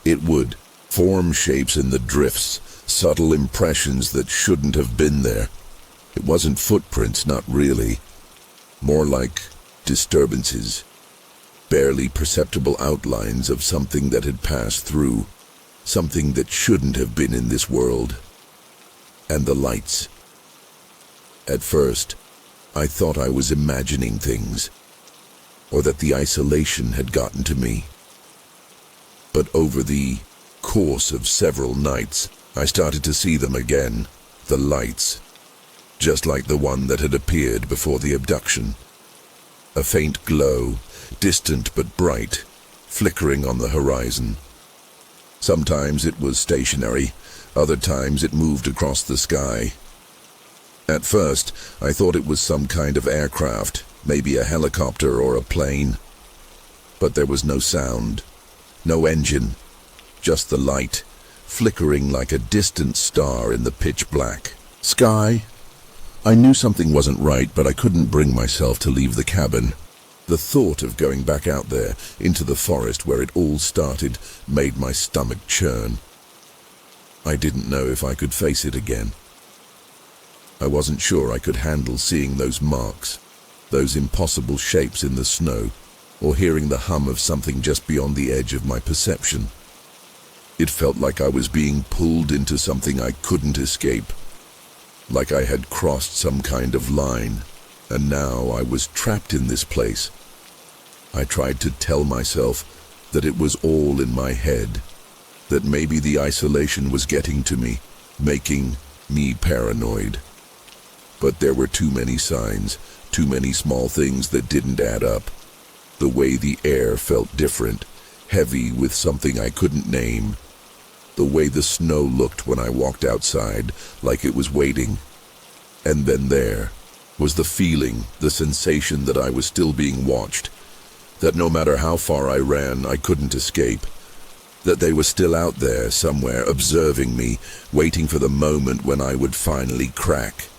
It would form shapes in the drifts, subtle impressions that shouldn't have been there. It wasn't footprints, not really. More like disturbances. Barely perceptible outlines of something that had passed through. Something that shouldn't have been in this world. And the lights. At first, I thought I was imagining things, or that the isolation had gotten to me. But over the course of several nights, I started to see them again, the lights, just like the one that had appeared before the abduction. A faint glow, distant but bright, flickering on the horizon. Sometimes it was stationary, other times it moved across the sky. At first, I thought it was some kind of aircraft, maybe a helicopter or a plane. But there was no sound, no engine, just the light, flickering like a distant star in the pitch black sky. I knew something wasn't right, but I couldn't bring myself to leave the cabin. The thought of going back out there, into the forest where it all started, made my stomach churn. I didn't know if I could face it again. I wasn't sure I could handle seeing those marks, those impossible shapes in the snow, or hearing the hum of something just beyond the edge of my perception. It felt like I was being pulled into something I couldn't escape, like I had crossed some kind of line, and now I was trapped in this place. I tried to tell myself that it was all in my head, that maybe the isolation was getting to me, making me paranoid. But there were too many signs, too many small things that didn't add up. The way the air felt different, heavy with something I couldn't name. The way the snow looked when I walked outside, like it was waiting. And then there was the feeling, the sensation that I was still being watched, that no matter how far I ran, I couldn't escape, that they were still out there somewhere observing me, waiting for the moment when I would finally crack.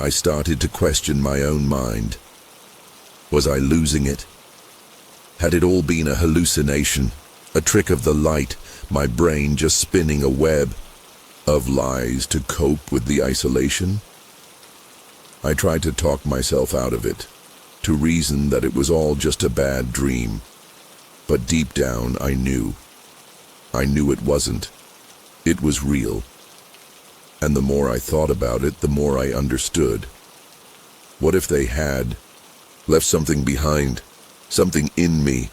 I started to question my own mind. Was I losing it? Had it all been a hallucination, a trick of the light, my brain just spinning a web of lies to cope with the isolation? I tried to talk myself out of it, to reason that it was all just a bad dream. But deep down, I knew. I knew it wasn't. It was real. And the more I thought about it, the more I understood. What if they had left something behind, something in me,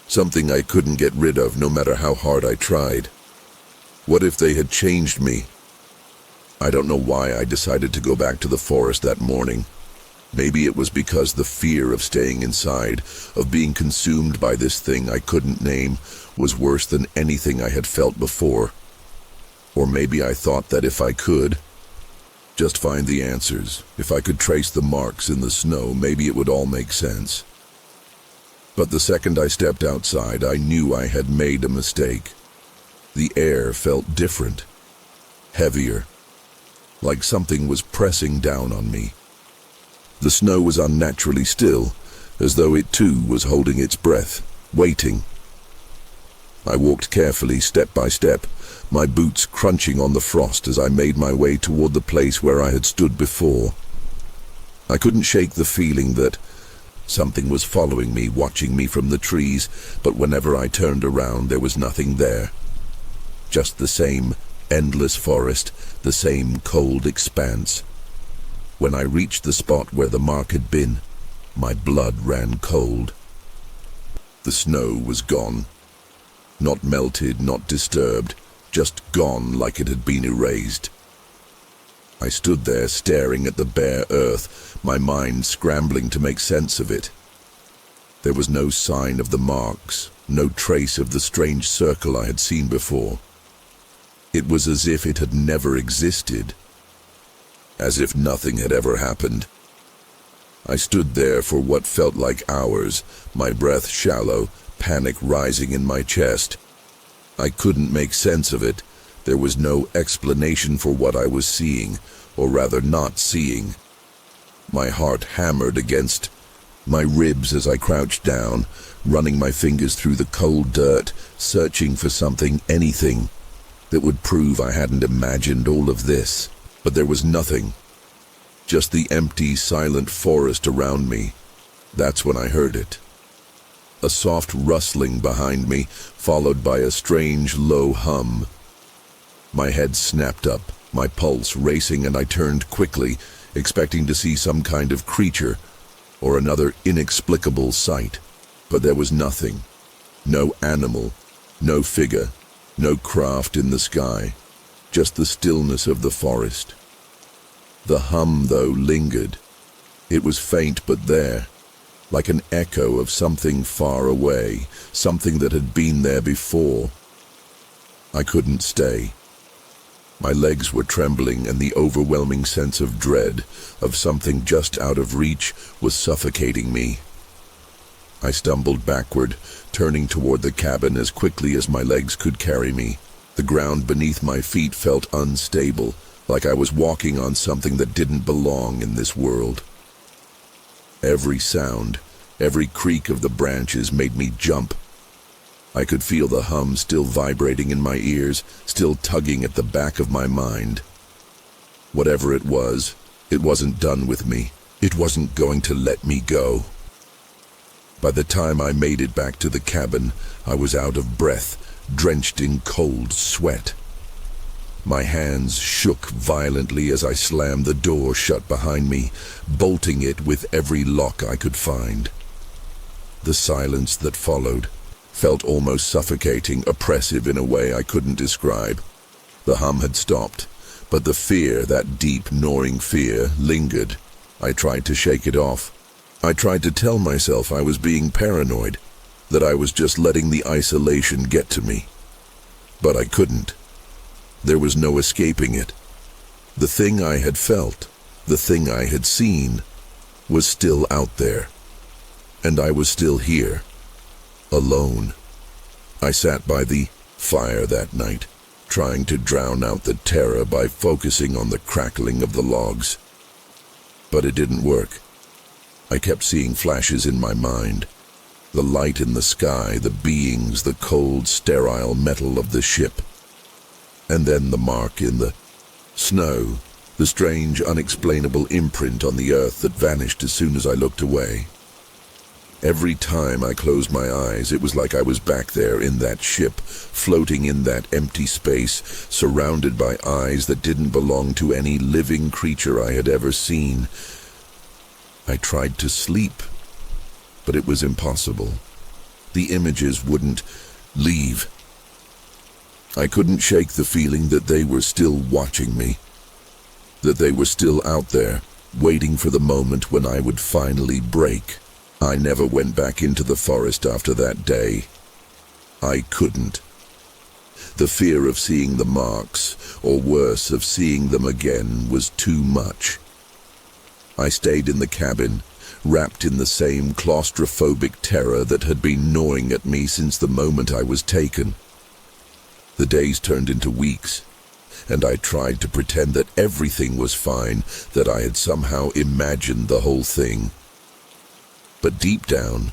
something I couldn't get rid of no matter how hard I tried? What if they had changed me? I don't know why I decided to go back to the forest that morning. Maybe it was because the fear of staying inside, of being consumed by this thing I couldn't name, was worse than anything I had felt before. Or maybe I thought that if I could just find the answers, if I could trace the marks in the snow, maybe it would all make sense. But the second I stepped outside, I knew I had made a mistake. The air felt different, heavier, like something was pressing down on me. The snow was unnaturally still, as though it too was holding its breath, waiting. I walked carefully, step by step, my boots crunching on the frost as I made my way toward the place where I had stood before. I couldn't shake the feeling that something was following me, watching me from the trees, but whenever I turned around there was nothing there. Just the same endless forest, the same cold expanse. When I reached the spot where the mark had been, my blood ran cold. The snow was gone. Not melted, not disturbed, just gone like it had been erased. I stood there staring at the bare earth, my mind scrambling to make sense of it. There was no sign of the marks, no trace of the strange circle I had seen before. It was as if it had never existed, as if nothing had ever happened. I stood there for what felt like hours, my breath shallow, panic rising in my chest. I couldn't make sense of it. There was no explanation for what I was seeing, or rather not seeing. My heart hammered against my ribs as I crouched down, running my fingers through the cold dirt, searching for something, anything, that would prove I hadn't imagined all of this. But there was nothing. Just the empty, silent forest around me. That's when I heard it. A soft rustling behind me, followed by a strange, low hum. My head snapped up, my pulse racing, and I turned quickly, expecting to see some kind of creature or another inexplicable sight. But there was nothing. No animal, no figure, no craft in the sky, just the stillness of the forest. The hum, though, lingered. It was faint but there, like an echo of something far away, something that had been there before. I couldn't stay. My legs were trembling, and the overwhelming sense of dread, of something just out of reach, was suffocating me. I stumbled backward, turning toward the cabin as quickly as my legs could carry me. The ground beneath my feet felt unstable, like I was walking on something that didn't belong in this world. Every sound, every creak of the branches made me jump. I could feel the hum still vibrating in my ears, still tugging at the back of my mind. Whatever it wasn't done with me. It wasn't going to let me go. By the time I made it back to the cabin, I was out of breath, drenched in cold sweat. My hands shook violently as I slammed the door shut behind me, bolting it with every lock I could find. The silence that followed felt almost suffocating, oppressive in a way I couldn't describe. The hum had stopped, but the fear, that deep, gnawing fear, lingered. I tried to shake it off. I tried to tell myself I was being paranoid, that I was just letting the isolation get to me. But I couldn't. There was no escaping it. The thing I had felt, the thing I had seen, was still out there. And I was still here, alone. I sat by the fire that night, trying to drown out the terror by focusing on the crackling of the logs. But it didn't work. I kept seeing flashes in my mind. The light in the sky, the beings, the cold, sterile metal of the ship. And then the mark in the snow, the strange, unexplainable imprint on the earth that vanished as soon as I looked away. Every time I closed my eyes, it was like I was back there in that ship, floating in that empty space, surrounded by eyes that didn't belong to any living creature I had ever seen. I tried to sleep, but it was impossible. The images wouldn't leave. I couldn't shake the feeling that they were still watching me, that they were still out there, waiting for the moment when I would finally break. I never went back into the forest after that day. I couldn't. The fear of seeing the marks, or worse, of seeing them again, was too much. I stayed in the cabin, wrapped in the same claustrophobic terror that had been gnawing at me since the moment I was taken. The days turned into weeks, and I tried to pretend that everything was fine, that I had somehow imagined the whole thing. But deep down,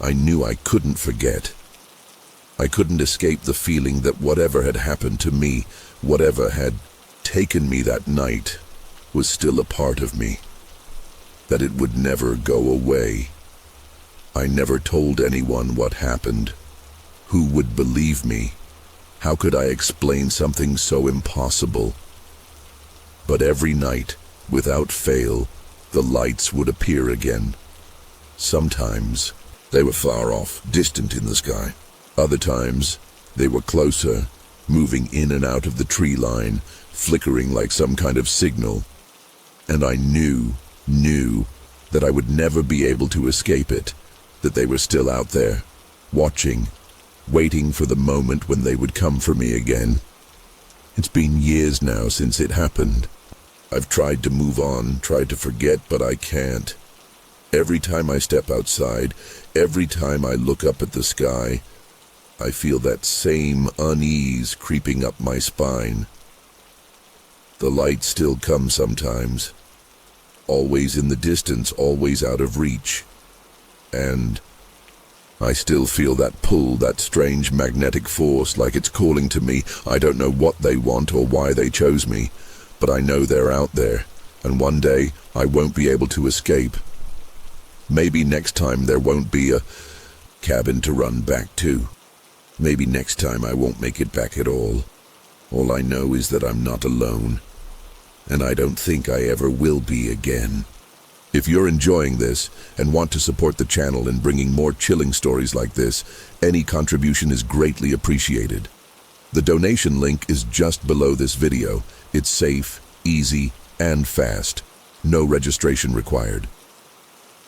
I knew I couldn't forget. I couldn't escape the feeling that whatever had happened to me, whatever had taken me that night, was still a part of me. That it would never go away. I never told anyone what happened. Who would believe me? How could I explain something so impossible? But every night, without fail, the lights would appear again. Sometimes they were far off, distant in the sky. Other times they were closer, moving in and out of the tree line, flickering like some kind of signal. And I knew that I would never be able to escape it, that they were still out there, watching, waiting for the moment when they would come for me again. It's been years now since it happened. I've tried to move on, tried to forget, but I can't. Every time I step outside, every time I look up at the sky, I feel that same unease creeping up my spine. The light still comes sometimes, always in the distance, always out of reach. And I still feel that pull, that strange magnetic force, like it's calling to me. I don't know what they want or why they chose me, but I know they're out there, and one day I won't be able to escape. Maybe next time there won't be a cabin to run back to. Maybe next time I won't make it back at all. All I know is that I'm not alone, and I don't think I ever will be again. If you're enjoying this and want to support the channel in bringing more chilling stories like this, any contribution is greatly appreciated. The donation link is just below this video. It's safe, easy, and fast. No registration required.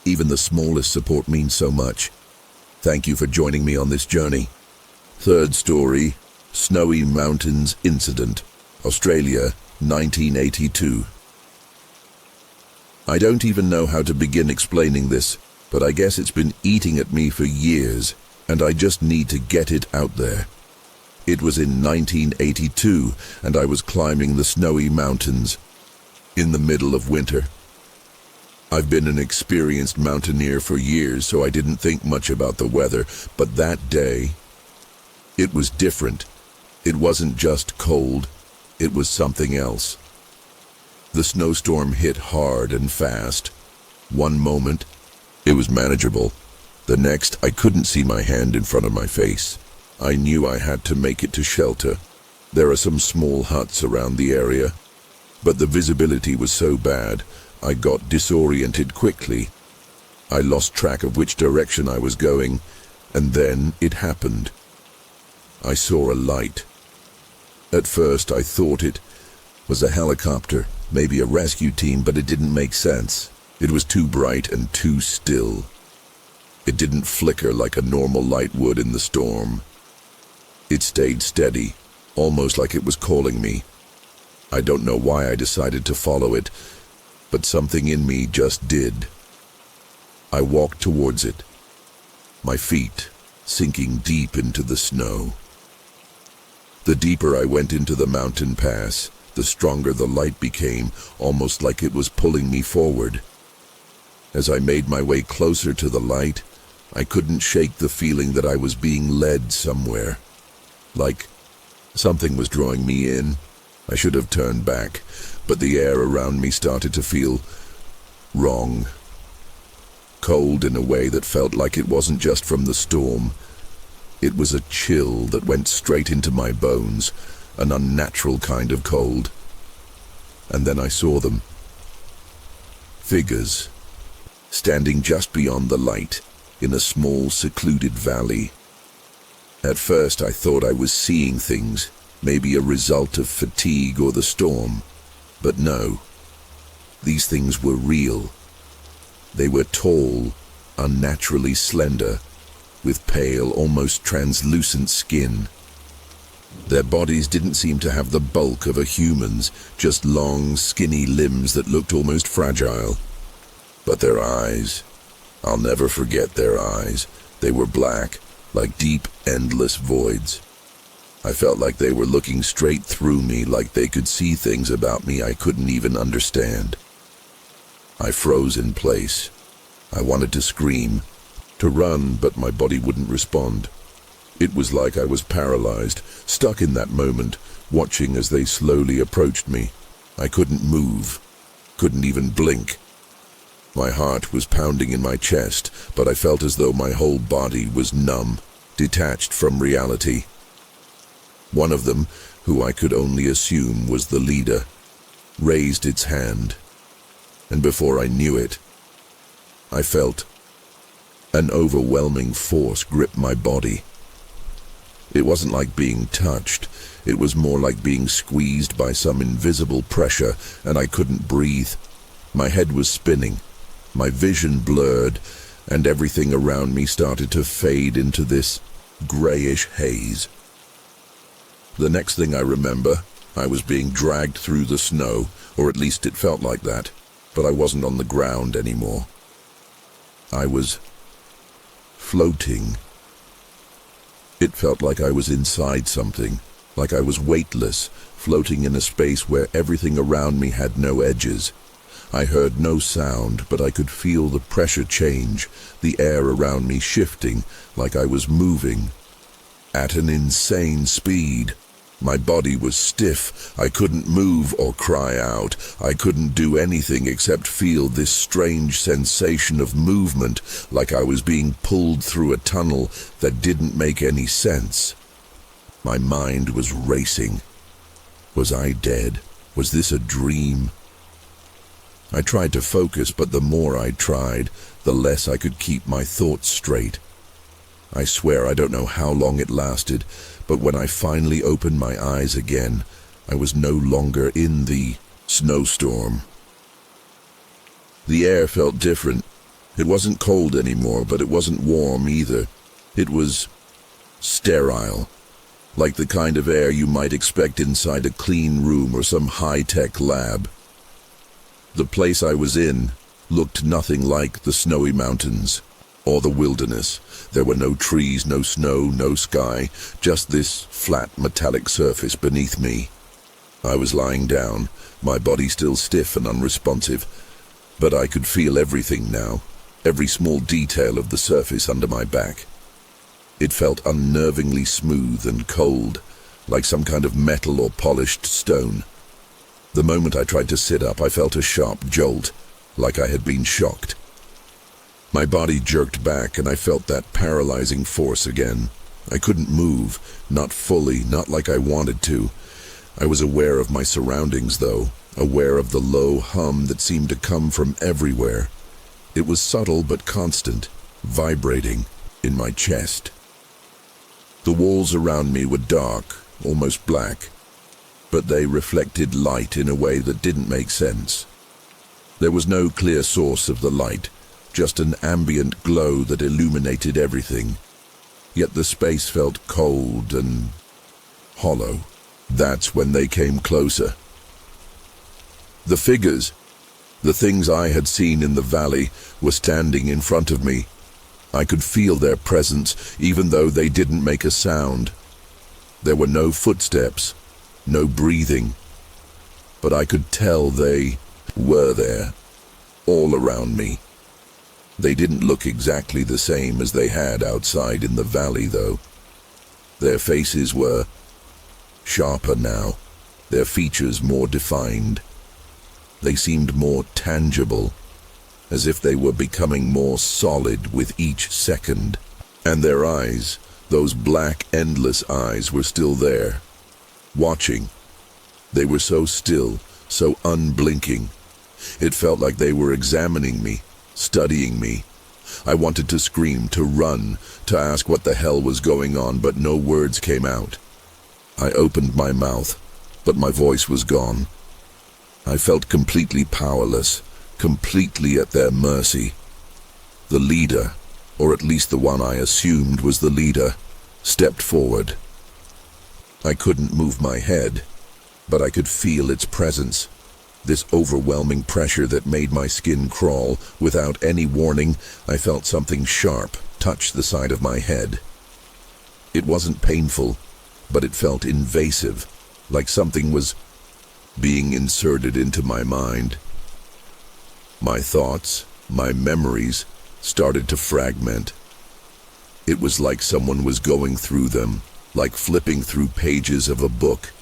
Even the smallest support means so much. Thank you for joining me on this journey. Third story, Snowy Mountains Incident, Australia, 1982. I don't even know how to begin explaining this, but I guess it's been eating at me for years, and I just need to get it out there. It was in 1982, and I was climbing the Snowy Mountains in the middle of winter. I've been an experienced mountaineer for years, so I didn't think much about the weather, but that day, it was different. It wasn't just cold, it was something else. The snowstorm hit hard and fast. One moment, it was manageable. The next, I couldn't see my hand in front of my face. I knew I had to make it to shelter. There are some small huts around the area, but the visibility was so bad, I got disoriented quickly. I lost track of which direction I was going, and then it happened. I saw a light. At first, I thought it was a helicopter, maybe a rescue team, but it didn't make sense. It was too bright and too still. It didn't flicker like a normal light would in the storm. It stayed steady, almost like it was calling me. I don't know why I decided to follow it, but something in me just did. I walked towards it, my feet sinking deep into the snow. The deeper I went into the mountain pass, the stronger the light became, almost like it was pulling me forward. As I made my way closer to the light, I couldn't shake the feeling that I was being led somewhere. Like something was drawing me in. I should have turned back, but the air around me started to feel wrong. Cold in a way that felt like it wasn't just from the storm. It was a chill that went straight into my bones, an unnatural kind of cold. And then I saw them. Figures, standing just beyond the light, in a small secluded valley. At first I thought I was seeing things, maybe a result of fatigue or the storm. But no, these things were real. They were tall, unnaturally slender, with pale, almost translucent skin. Their bodies didn't seem to have the bulk of a human's, just long, skinny limbs that looked almost fragile. But their eyes, I'll never forget their eyes. They were black, like deep, endless voids. I felt like they were looking straight through me, like they could see things about me I couldn't even understand. I froze in place. I wanted to scream, to run, but my body wouldn't respond. It was like I was paralyzed, stuck in that moment, watching as they slowly approached me. I couldn't move, couldn't even blink. My heart was pounding in my chest, but I felt as though my whole body was numb, detached from reality. One of them, who I could only assume was the leader, raised its hand, and before I knew it, I felt an overwhelming force grip my body. It wasn't like being touched, it was more like being squeezed by some invisible pressure, and I couldn't breathe. My head was spinning, my vision blurred, and everything around me started to fade into this grayish haze. The next thing I remember, I was being dragged through the snow, or at least it felt like that, but I wasn't on the ground anymore. I was floating. It felt like I was inside something, like I was weightless, floating in a space where everything around me had no edges. I heard no sound, but I could feel the pressure change, the air around me shifting, like I was moving at an insane speed. My body was stiff. I couldn't move or cry out. I couldn't do anything except feel this strange sensation of movement, like I was being pulled through a tunnel that didn't make any sense. My mind was racing. Was I dead? Was this a dream? I tried to focus, but the more I tried, the less I could keep my thoughts straight. I swear I don't know how long it lasted, but when I finally opened my eyes again, I was no longer in the snowstorm. The air felt different. It wasn't cold anymore, but it wasn't warm either. It was sterile, like the kind of air you might expect inside a clean room or some high-tech lab. The place I was in looked nothing like the snowy mountains or the wilderness. There were no trees, no snow, no sky, just this flat metallic surface beneath me. I was lying down, my body still stiff and unresponsive, but I could feel everything now, every small detail of the surface under my back. It felt unnervingly smooth and cold, like some kind of metal or polished stone. The moment I tried to sit up, I felt a sharp jolt, like I had been shocked. My body jerked back and I felt that paralyzing force again. I couldn't move, not fully, not like I wanted to. I was aware of my surroundings though, aware of the low hum that seemed to come from everywhere. It was subtle but constant, vibrating in my chest. The walls around me were dark, almost black, but they reflected light in a way that didn't make sense. There was no clear source of the light, just an ambient glow that illuminated everything. Yet the space felt cold and hollow. That's when they came closer. The figures, the things I had seen in the valley, were standing in front of me. I could feel their presence, even though they didn't make a sound. There were no footsteps, no breathing, but I could tell they were there, all around me. They didn't look exactly the same as they had outside in the valley, though. Their faces were sharper now, their features more defined. They seemed more tangible, as if they were becoming more solid with each second. And their eyes, those black, endless eyes, were still there, watching. They were so still, so unblinking. It felt like they were examining me, studying me. I wanted to scream, to run, to ask what the hell was going on, but no words came out. I opened my mouth, but my voice was gone. I felt completely powerless, completely at their mercy. The leader, or at least the one I assumed was the leader, stepped forward. I couldn't move my head, but I could feel its presence. This overwhelming pressure that made my skin crawl. Without any warning, I felt something sharp touch the side of my head. It wasn't painful, but it felt invasive, like something was being inserted into my mind. My thoughts, my memories, started to fragment. It was like someone was going through them, like flipping through pages of a book.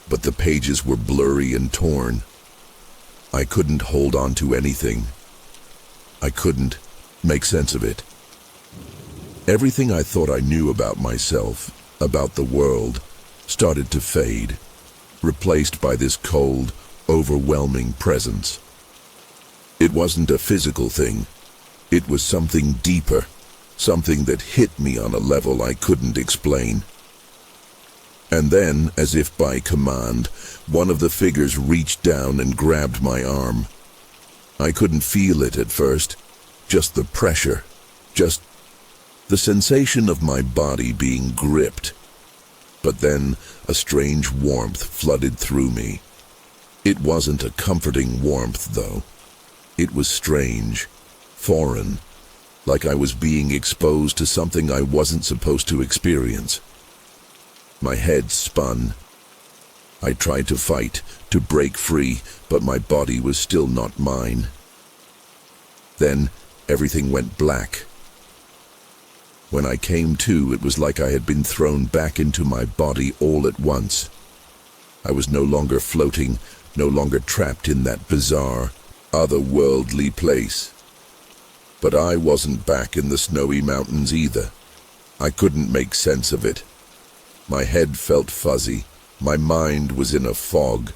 But the pages were blurry and torn. I couldn't hold on to anything. I couldn't make sense of it. Everything I thought I knew about myself, about the world, started to fade, replaced by this cold, overwhelming presence. It wasn't a physical thing. It was something deeper, something that hit me on a level I couldn't explain. And then, as if by command, one of the figures reached down and grabbed my arm. I couldn't feel it at first, just the pressure, just the sensation of my body being gripped. But then a strange warmth flooded through me. It wasn't a comforting warmth, though. It was strange, foreign, like I was being exposed to something I wasn't supposed to experience. My head spun. I tried to fight, to break free, but my body was still not mine. Then everything went black. When I came to, it was like I had been thrown back into my body all at once. I was no longer floating, no longer trapped in that bizarre, otherworldly place. But I wasn't back in the snowy mountains either. I couldn't make sense of it. My head felt fuzzy. My mind was in a fog.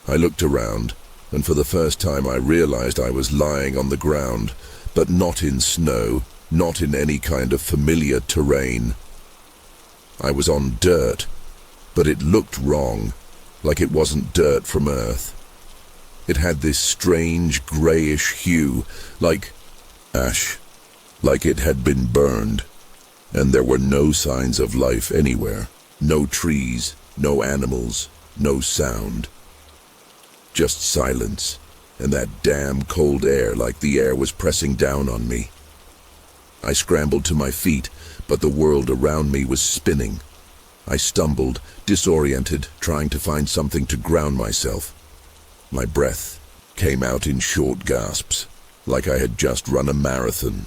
I looked around, and for the first time I realized I was lying on the ground, but not in snow, not in any kind of familiar terrain. I was on dirt, but it looked wrong, like it wasn't dirt from Earth. It had this strange grayish hue, like ash, like it had been burned. And there were no signs of life anywhere. No trees, no animals, no sound. Just silence, and that damn cold air like the air was pressing down on me. I scrambled to my feet, but the world around me was spinning. I stumbled, disoriented, trying to find something to ground myself. My breath came out in short gasps, like I had just run a marathon.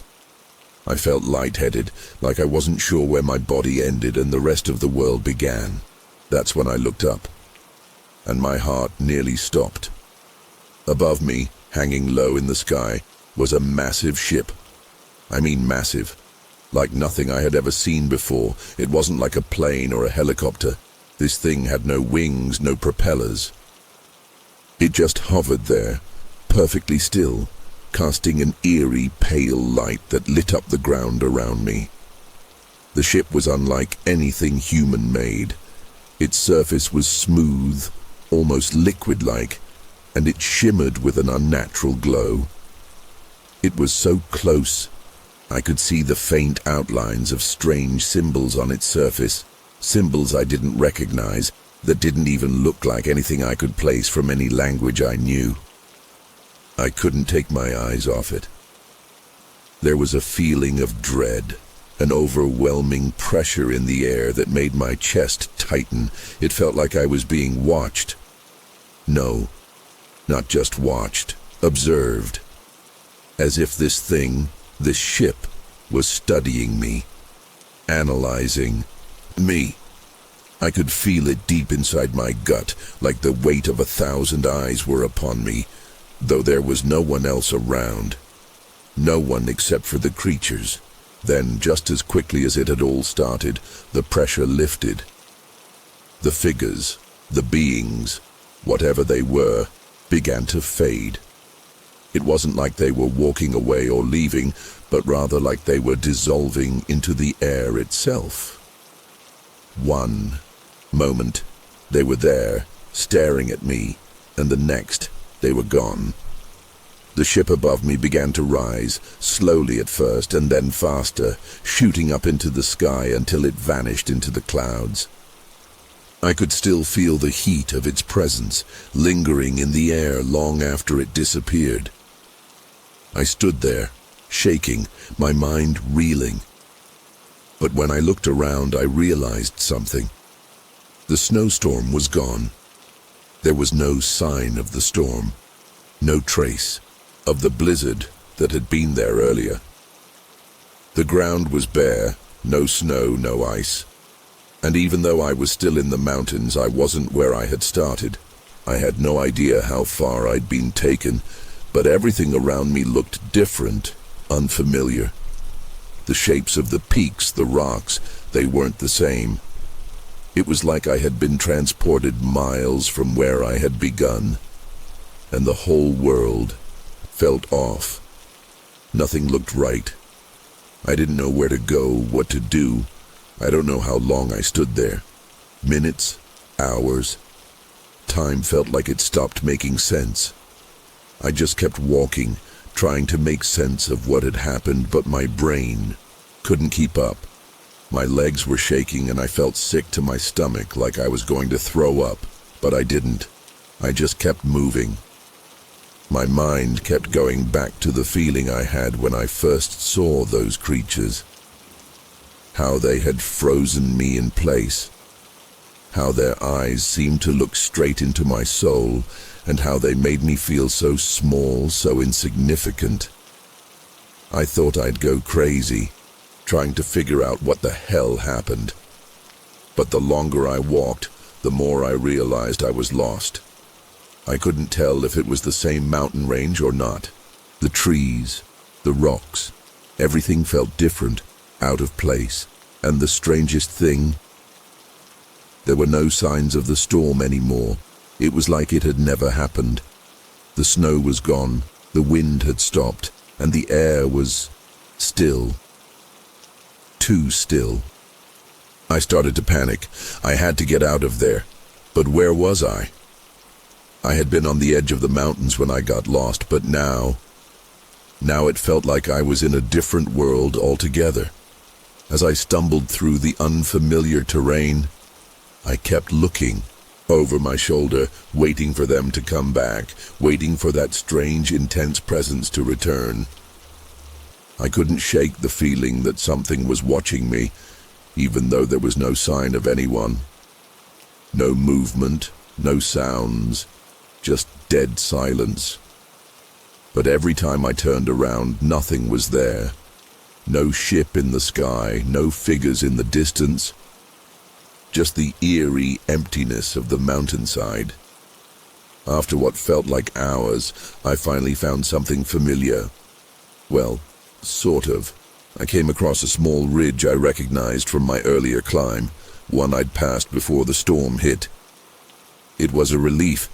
I felt lightheaded, like I wasn't sure where my body ended and the rest of the world began. That's when I looked up, and my heart nearly stopped. Above me, hanging low in the sky, was a massive ship. I mean massive, like nothing I had ever seen before. It wasn't like a plane or a helicopter. This thing had no wings, no propellers. It just hovered there, perfectly still, casting an eerie, pale light that lit up the ground around me. The ship was unlike anything human-made. Its surface was smooth, almost liquid-like, and it shimmered with an unnatural glow. It was so close, I could see the faint outlines of strange symbols on its surface, symbols I didn't recognize, that didn't even look like anything I could place from any language I knew. I couldn't take my eyes off it. There was a feeling of dread, an overwhelming pressure in the air that made my chest tighten. It felt like I was being watched. No, not just watched, observed. As if this thing, this ship, was studying me, analyzing me. I could feel it deep inside my gut, like the weight of 1,000 eyes were upon me, though there was no one else around. No one except for the creatures. Then, just as quickly as it had all started, the pressure lifted. The figures, the beings, whatever they were, began to fade. It wasn't like they were walking away or leaving, but rather like they were dissolving into the air itself. One moment, they were there, staring at me, and the next, they were gone. The ship above me began to rise, slowly at first and then faster, shooting up into the sky until it vanished into the clouds. I could still feel the heat of its presence, lingering in the air long after it disappeared. I stood there, shaking, my mind reeling. But when I looked around, I realized something. The snowstorm was gone. There was no sign of the storm, no trace of the blizzard that had been there earlier. The ground was bare, no snow, no ice. And even though I was still in the mountains, I wasn't where I had started. I had no idea how far I'd been taken, but everything around me looked different, unfamiliar. The shapes of the peaks, the rocks, they weren't the same. It was like I had been transported miles from where I had begun, and the whole world felt off. Nothing looked right. I didn't know where to go, what to do. I don't know how long I stood there. Minutes, hours. Time felt like it stopped making sense. I just kept walking, trying to make sense of what had happened, but my brain couldn't keep up. My legs were shaking and I felt sick to my stomach, like I was going to throw up, but I didn't. I just kept moving. My mind kept going back to the feeling I had when I first saw those creatures. How they had frozen me in place. How their eyes seemed to look straight into my soul, and how they made me feel so small, so insignificant. I thought I'd go crazy, trying to figure out what the hell happened. But the longer I walked, the more I realized I was lost. I couldn't tell if it was the same mountain range or not. The trees, the rocks, everything felt different, out of place. And the strangest thing, there were no signs of the storm anymore. It was like it had never happened. The snow was gone, the wind had stopped, and the air was still. Too still. I started to panic. I had to get out of there. But where was I? I had been on the edge of the mountains when I got lost, but now it felt like I was in a different world altogether. As I stumbled through the unfamiliar terrain, I kept looking over my shoulder, waiting for them to come back, waiting for that strange, intense presence to return. I couldn't shake the feeling that something was watching me, even though there was no sign of anyone. No movement, no sounds, just dead silence. But every time I turned around, nothing was there. No ship in the sky, no figures in the distance. Just the eerie emptiness of the mountainside. After what felt like hours, I finally found something familiar. Well, sort of. I came across a small ridge I recognized from my earlier climb, one I'd passed before the storm hit. It was a relief,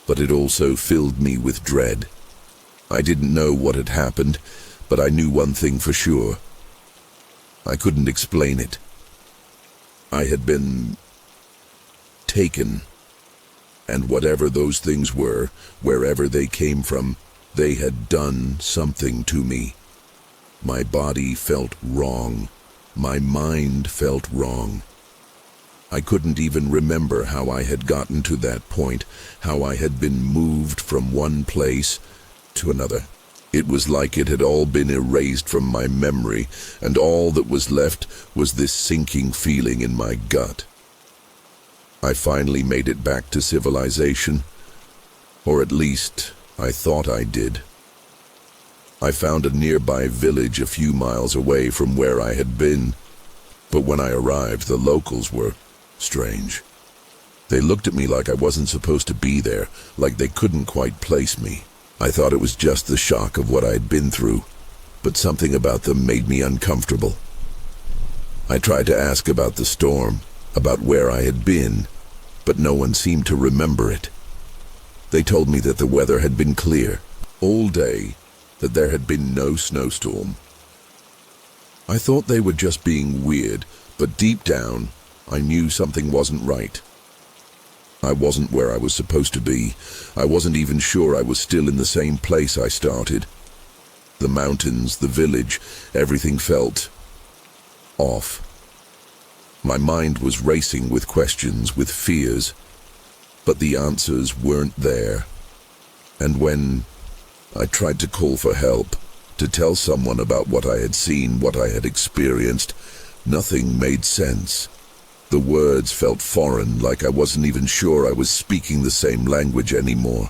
but it also filled me with dread. I didn't know what had happened, but I knew one thing for sure. I couldn't explain it. I had been taken, and whatever those things were, wherever they came from, they had done something to me. My body felt wrong. My mind felt wrong. I couldn't even remember how I had gotten to that point, how I had been moved from one place to another. It was like it had all been erased from my memory, and all that was left was this sinking feeling in my gut. I finally made it back to civilization, or at least I thought I did. I found a nearby village a few miles away from where I had been, but when I arrived, the locals were strange. They looked at me like I wasn't supposed to be there, like they couldn't quite place me. I thought it was just the shock of what I had been through, but something about them made me uncomfortable. I tried to ask about the storm, about where I had been, but no one seemed to remember it. They told me that the weather had been clear, all day, that there had been no snowstorm. I thought they were just being weird, but deep down, I knew something wasn't right. I wasn't where I was supposed to be. I wasn't even sure I was still in the same place I started. The mountains, the village, everything felt off. My mind was racing with questions, with fears, but the answers weren't there. And when I tried to call for help, to tell someone about what I had seen, what I had experienced, nothing made sense. The words felt foreign, like I wasn't even sure I was speaking the same language anymore.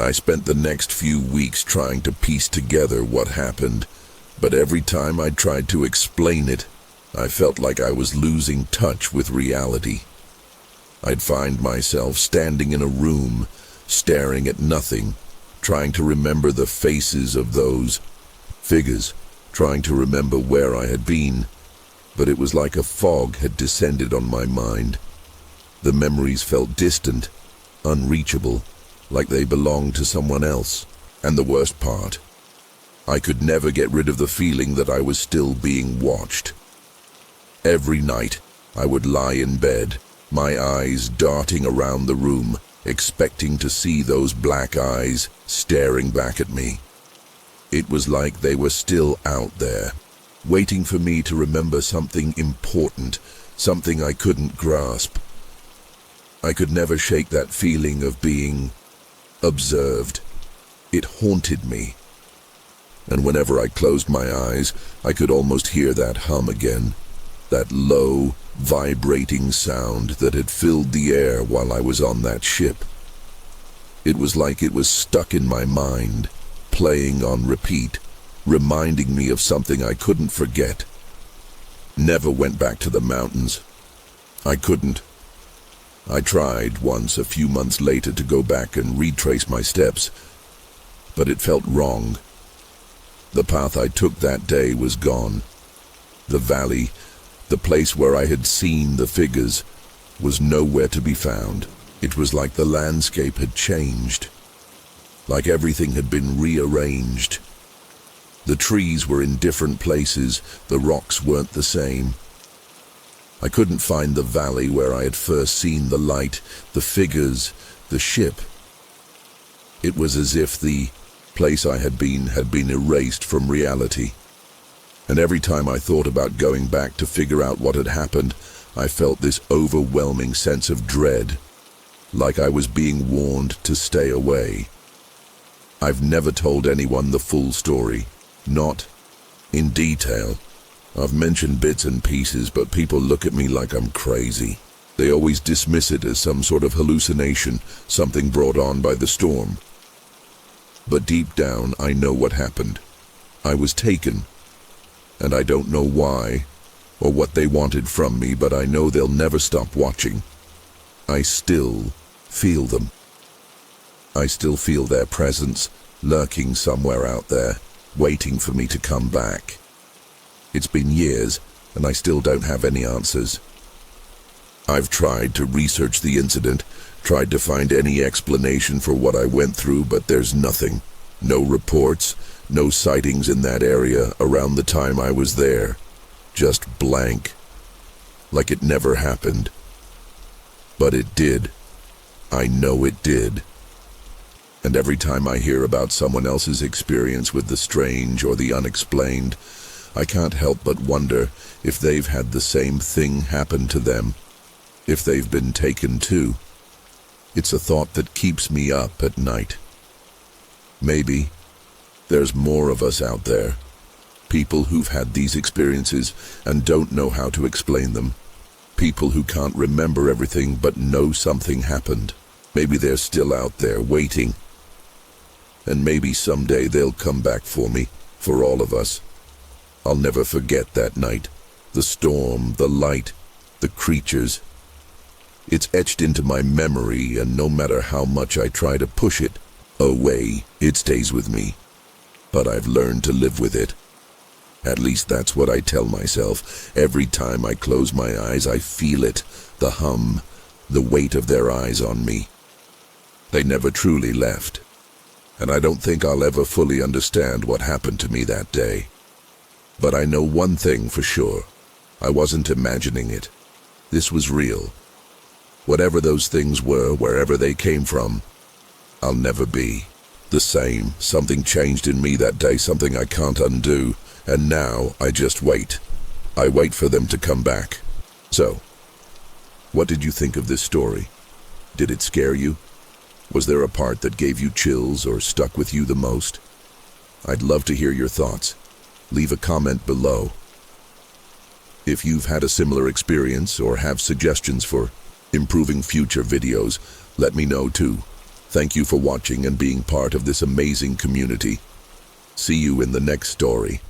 I spent the next few weeks trying to piece together what happened, but every time I tried to explain it, I felt like I was losing touch with reality. I'd find myself standing in a room, staring at nothing, trying to remember the faces of those figures, trying to remember where I had been, but it was like a fog had descended on my mind. The memories felt distant, unreachable, like they belonged to someone else. And the worst part, I could never get rid of the feeling that I was still being watched. Every night, I would lie in bed, my eyes darting around the room, expecting to see those black eyes staring back at me. It was like they were still out there, waiting for me to remember something important, something I couldn't grasp. I could never shake that feeling of being observed. It haunted me. And whenever I closed my eyes, I could almost hear that hum again, that low, vibrating sound that had filled the air while I was on that ship. It was like it was stuck in my mind, playing on repeat, reminding me of something I couldn't forget. Never went back to the mountains. I couldn't. I tried once a few months later to go back and retrace my steps, but it felt wrong. The path I took that day was gone. The valley, the place where I had seen the figures, was nowhere to be found. It was like the landscape had changed, like everything had been rearranged. The trees were in different places, the rocks weren't the same. I couldn't find the valley where I had first seen the light, the figures, the ship. It was as if the place I had been erased from reality. And every time I thought about going back to figure out what had happened, I felt this overwhelming sense of dread, like I was being warned to stay away. I've never told anyone the full story, not in detail. I've mentioned bits and pieces, but people look at me like I'm crazy. They always dismiss it as some sort of hallucination, something brought on by the storm. But deep down, I know what happened. I was taken, and I don't know why or what they wanted from me, but I know they'll never stop watching. I still feel them. I still feel their presence, lurking somewhere out there, waiting for me to come back. It's been years, and I still don't have any answers. I've tried to research the incident, tried to find any explanation for what I went through, but there's nothing. No reports, no sightings in that area around the time I was there. Just blank. Like it never happened. But it did. I know it did. And every time I hear about someone else's experience with the strange or the unexplained, I can't help but wonder if they've had the same thing happen to them, if they've been taken too. It's a thought that keeps me up at night. Maybe there's more of us out there, people who've had these experiences and don't know how to explain them, people who can't remember everything but know something happened. Maybe they're still out there waiting, and maybe someday they'll come back for me, for all of us. I'll never forget that night, the storm, the light, the creatures. It's etched into my memory, and no matter how much I try to push it away, it stays with me. But I've learned to live with it. At least that's what I tell myself. Every time I close my eyes, I feel it, the hum, the weight of their eyes on me. They never truly left, and I don't think I'll ever fully understand what happened to me that day. But I know one thing for sure. I wasn't imagining it. This was real. Whatever those things were, wherever they came from, I'll never be the same. Something changed in me that day, something I can't undo, and now I just wait. I wait for them to come back. So, what did you think of this story? Did it scare you? Was there a part that gave you chills or stuck with you the most? I'd love to hear your thoughts. Leave a comment below. If you've had a similar experience or have suggestions for improving future videos, let me know too. Thank you for watching and being part of this amazing community. See you in the next story.